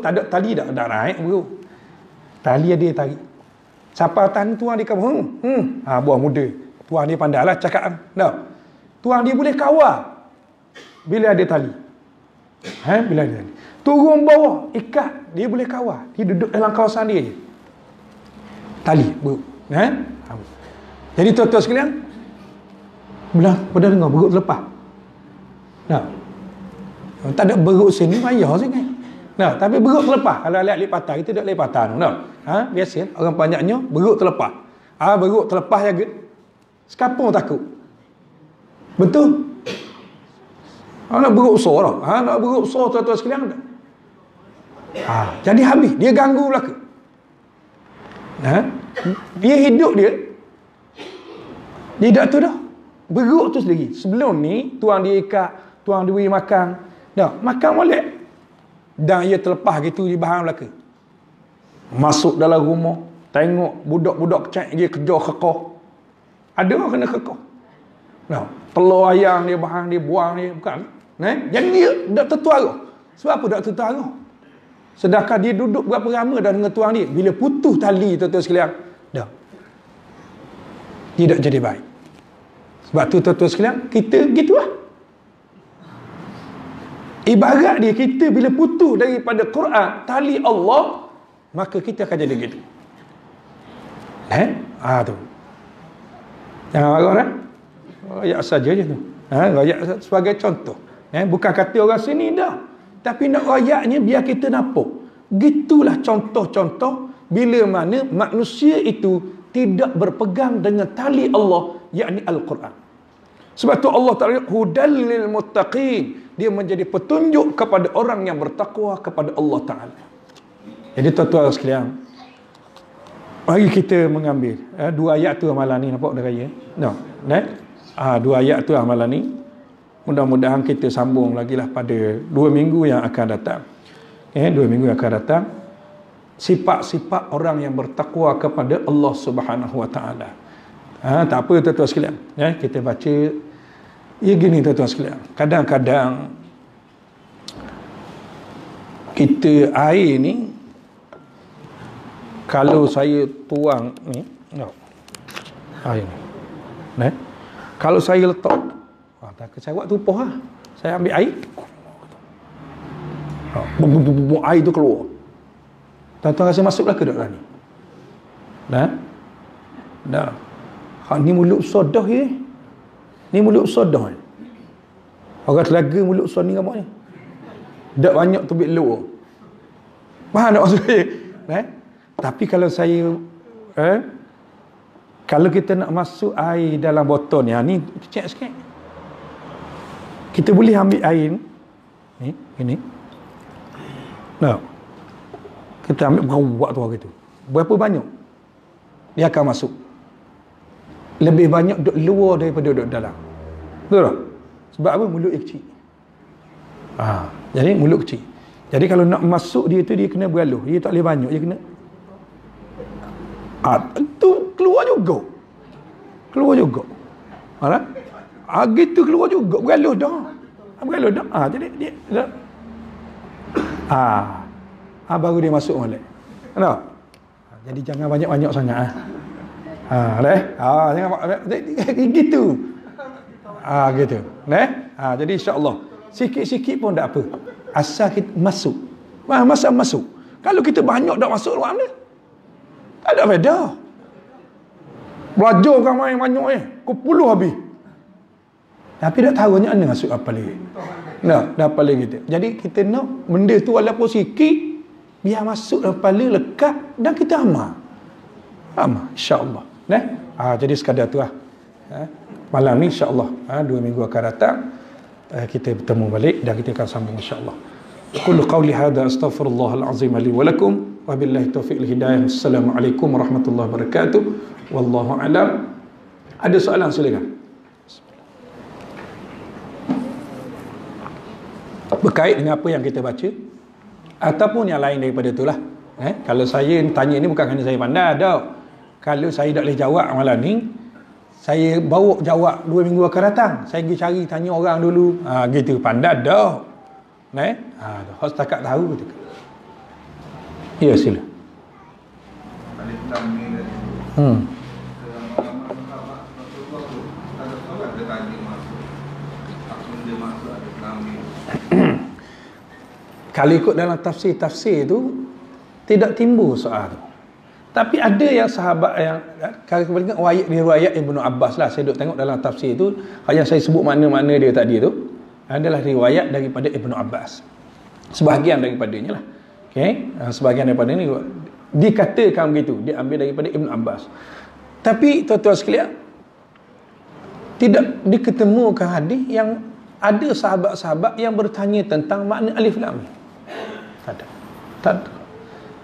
Tak ada tali dah naik beruk. Tali dia tarik. Siapa tahan tuang dia kawal. Buah muda. Tuang dia pandailah cakap. Tuang dia boleh kawal bila ada tali. Bila ada tali. Turun bawah, ikat, dia boleh kawal. Dia duduk dalam kawasan dia je. Tali, beruk. Jadi tuan-tuan sekalian, pernah dengar beruk terlepas? Tak ada beruk sini, payah sangat. Tapi beruk terlepas. Kalau alik patah, kita tak alik patah. Biasa, orang banyaknya beruk terlepas. Beruk terlepas jaga. Sekapung takut. Betul? Nak beruk besar tau. Nak beruk besar tuan-tuan sekalian. Jadi habis. Dia ganggu belaka. Dia hidup dia. Dia tak tu dah. Beruk tu sendiri. Sebelum ni, tuang dia ikat, tuang dia beri makan. Makan molek. Dan ia terlepas gitu di bahan belaka. Masuk dalam rumah. Tengok budak-budak kecil dia kejar kekah. Ada orang kena kekah. Telur ayam dia bahan dia buang dia. Bukan. Jadi dia tak tertuara. Sebab apa tak tertuara? Sedangkan dia duduk berapa lama dah dengan tuang dia. Bila putus tali tuan-tuan sekalian, dah. Tidak jadi baik. Sebab tu tuan-tuan sekalian, kita gitulah. Ibarat dia, kita bila putus daripada Quran, tali Allah, maka kita akan jadi gitu. Tu. Jangan marah dah. Rakyat saja je tu. Rakyat sebagai contoh. Bukan kata orang sini dah. Tapi nak rakyatnya biar kita nampak. Gitulah contoh-contoh bila mana manusia itu tidak berpegang dengan tali Allah, yakni Al-Quran. Sebab tu Allah Ta'ala hudal lil muttaqin. Dia menjadi petunjuk kepada orang yang bertakwa kepada Allah Ta'ala. Jadi tuan-tuan sekalian, Mari kita mengambil dua ayat tu amalan ni, nampak dah raya. No. Dua ayat tu amalan ni. Mudah-mudahan kita sambung lagi lah pada 2 minggu yang akan datang. 2 minggu yang akan datang. Sifat-sifat orang yang bertakwa kepada Allah Subhanahu Wa Taala. Tak apa tuan-tuan sekalian. Kita baca. Ya gini tuan-tuan sekalian. Kadang-kadang kita air ni, kalau saya tuang ni, air ni, kalau saya letak, tak kecawak tu poh lah. Saya ambil air, air tu keluar. Tuan-tuan rasa masuklah ke dalam ni? Dah. Ni mulut sodah je. Ni mulut sodah je. Orang Telaga mulut sodah ni apa ni? Tak banyak tubik luar. Faham tak maksud saya? Tapi kalau saya kalau kita nak masuk air dalam botol ni kecil sikit. Kita boleh ambil air ni ini. Nah. Kita ambil berawak tu gitu. Berapa banyak dia akan masuk? Lebih banyak duduk luar daripada duduk dalam. Betul tak? Sebab apa? Mulut dia kecil. Jadi mulut kecil. Jadi kalau nak masuk dia tu, dia kena beraluh. Dia tak boleh banyak, dia kena tu keluar juga. Gitu keluar juga. Beraluh dah. Jadi dia baru dia masuk balik. Kenapa? Jadi jangan banyak-banyak sangat. Jangan gitu. Gitu. Jadi insya-Allah sikit-sikit pun tak apa. Asal kita masuk. Masa masuk. Kalau kita banyak dak masuk luar mana? Tak ada faedah. Belajar kan main banyak kau puluh habis. Tapi tak tahu mana masuk apa lagi. Dah apa lagi kita. Jadi kita nak benda tu walaupun sikit biar masuk dalam kepala, lekat dan kita amal. Insya-Allah. Jadi sekadar tu lah. Malam ni insya-Allah 2 minggu akan datang kita bertemu balik dan kita akan sambung insya-Allah. Qul qawli hadza astaghfirullahal azim li wa lakum wa billahi taufiq wal hidayah. Assalamualaikum warahmatullahi wabarakatuh. Wallahu a'lam. Ada soalan silakan. Berkait dengan apa yang kita baca ataupun yang lain daripada itulah. Kalau saya tanya ni bukan kerana saya pandai dah. Kalau saya tak boleh jawab malam ni, saya bawa jawab 2 minggu akan datang. Saya pergi cari tanya orang dulu. Gitu pandai dah. Hak setakat tahu betul. Ya sila. Kalau ikut dalam tafsir tu tidak timbul soal tu. Tapi ada yang sahabat yang kalau kita ingat riwayat Ibnu Abbas lah, saya duk tengok dalam tafsir tu, yang saya sebut makna-makna dia tadi tu adalah riwayat daripada Ibnu Abbas. Sebahagian daripadanya lah. Sebahagian daripada ni dikatakan begitu, dia ambil daripada Ibnu Abbas. Tapi tuan-tuan sekalian, tidak diketemukan hadis yang ada sahabat-sahabat yang bertanya tentang makna alif lam. Tak ada.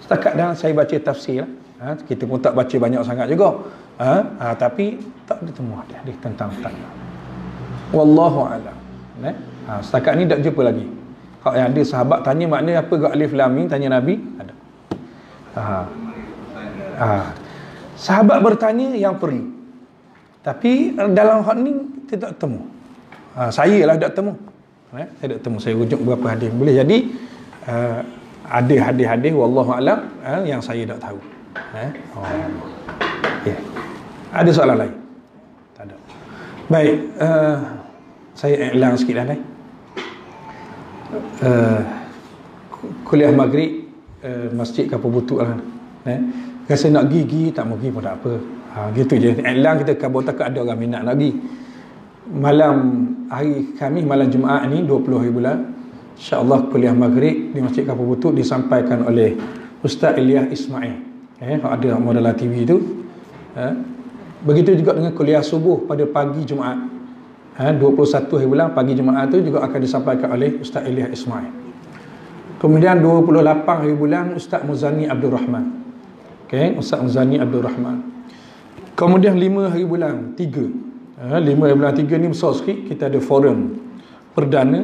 Setakat dah saya baca tafsir lah. Kita pun tak baca banyak sangat juga. Tapi tak ditemu hadis tentang tanda. Wallahu a'lam. Setakat ni tak jumpa lagi. Kalau yang ada sahabat tanya makna apa ke alif lam mim, tanya Nabi, ada. Sahabat bertanya yang perlu. Tapi dalam hal ni kita tak temu. Saya lah tak temu. Saya tak temu. Saya rujuk beberapa hadis. Boleh jadi ada hadis-hadis wallahu a'lam yang saya tak tahu. Ada soalan lain? Tak ada. Baik, saya iklan sikit dah. Kuliah maghrib Masjid Kapal Butut lah. Rasa nak pergi tak mau pergi pun tak apa. Gitu je. Iklan kita kabut tak ada orang minat nak pergi. Malam hari Khamis, malam Jumaat ni 20 hari bulan, insya-Allah kuliah maghrib di Masjid Kapal Butut disampaikan oleh Ustaz Ilyas Ismail. Ada Modala TV tu. Begitu juga dengan kuliah subuh pada pagi Jumaat. 21 hari bulan pagi Jumaat tu juga akan disampaikan oleh Ustaz Ilyas Ismail. Kemudian 28 hari bulan Ustaz Muzani Abdul Rahman. Okey, Ustaz Muzani Abdul Rahman. Kemudian 5 hari bulan 3. 5 hari bulan 3 ni besar sikit. Kita ada forum perdana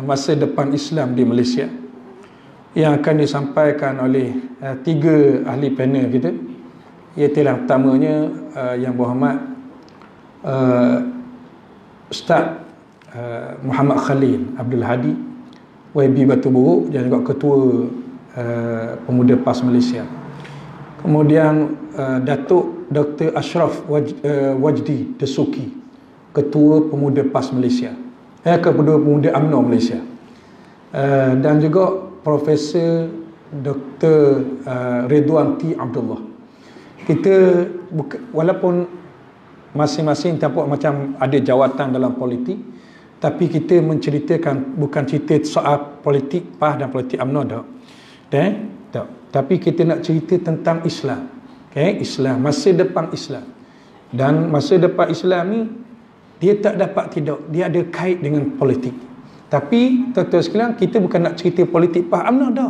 masa depan Islam di Malaysia yang akan disampaikan oleh 3 ahli panel kita, iaitu yang pertamanya Yang Berhormat Ustaz Muhammad Khalil Abdul Hadi YB Batu Buruk, dan juga Ketua Pemuda PAS Malaysia. Kemudian Datuk Dr. Ashraf Wajdi Desuki, Ketua Pemuda PAS Malaysia, Ketua Pemuda UMNO Malaysia, dan juga Profesor Dr. Ridwan T. Abdullah. Kita walaupun masing-masing tampuk macam ada jawatan dalam politik, tapi kita menceritakan bukan cerita soal politik PAS dan politik UMNO tak. Tak. Tapi kita nak cerita tentang Islam. Islam, masa depan Islam. Dan masa depan Islam ni dia tak dapat tidak, dia ada kait dengan politik. Tapi tuan-tuan sekalian, kita bukan nak cerita politik PAS UMNO dah.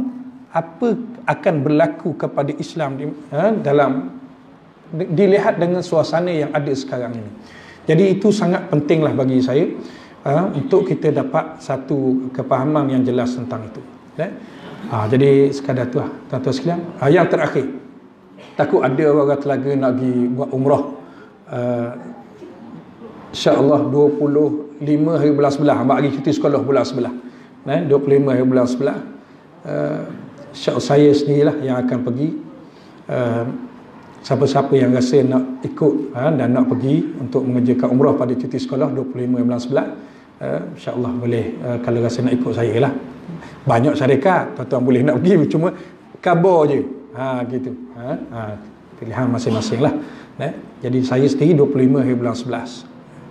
Apa akan berlaku kepada Islam dalam dilihat dengan suasana yang ada sekarang ini. Jadi itu sangat pentinglah bagi saya untuk kita dapat satu kepahaman yang jelas tentang itu. Jadi sekadar tu lah tuan-tuan sekalian. Yang terakhir, takut ada orang telaga nak pergi buat umrah, insya-Allah 25 hari bulan 11, hamba lagi cuti sekolah bulan 11. 25 hari bulan 11, insya-Allah saya sendirilah yang akan pergi. Siapa-siapa yang rasa nak ikut dan nak pergi untuk mengerjakan umrah pada cuti sekolah 25 bulan 11, insya-Allah boleh, kalau rasa nak ikut saya lah. Banyak syarikat tuan-tuan boleh nak pergi, cuma khabar je. Gitu. Pilihan masing-masing lah. Jadi saya sendiri 25 hari bulan 11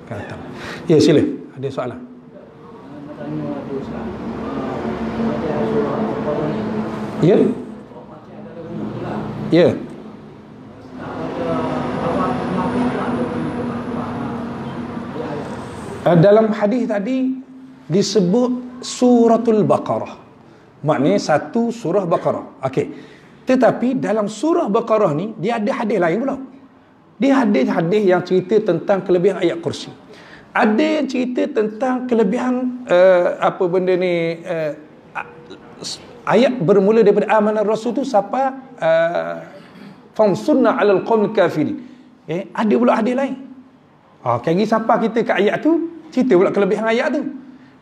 akan datang. Ya, sila. Ada soalan? Ya. Ya. Dalam hadis tadi disebut suratul Baqarah, maknanya satu surah Baqarah. Okey. Tetapi dalam surah Baqarah ni dia ada hadis lain pula. Dia ada hadis yang cerita tentang kelebihan ayat kursi. Ada yang cerita tentang kelebihan apa benda ni, ayat bermula daripada amanar rasul tu siapa famsunna 'alal qaumil kafirin. Ada pula hadis lain. Kali siapa kita kat ayat tu, cerita pula kelebihan ayat tu.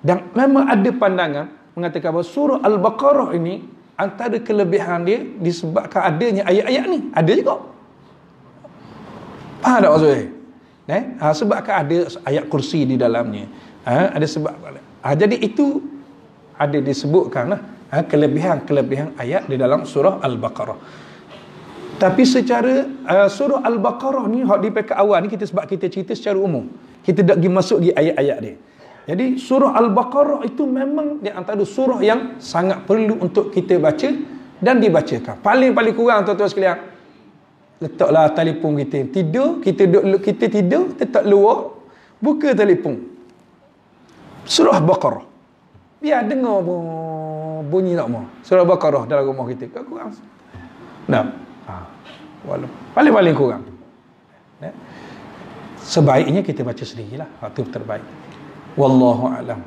Dan memang ada pandangan mengatakan bahawa surah Al-Baqarah ini antara kelebihan dia disebabkan adanya ayat-ayat ni. Ada juga. Faham tak maksud saya? Sebabkan ada ayat kursi di dalamnya. Ada sebab. Jadi itu ada disebutkan kelebihan-kelebihan ayat di dalam surah Al-Baqarah. Tapi secara surah Al-Baqarah ni di pekat awal ni sebab kita cerita secara umum. Kita tak pergi masuk di ayat-ayat dia. Jadi surah Al-Baqarah itu memang di antara surah yang sangat perlu untuk kita baca dan dibacakan. Paling-paling kurang tuan-tuan sekalian, letaklah telefon kita. Kita tidur, tetap luar, buka telefon. Surah Baqarah. Biar dengar bunyi tak mau. Surah Baqarah dalam rumah kita. Kurang. Paling-paling kurang. Sebaiknya kita baca sendirilah. Itu terbaik. Wallahu a'lam.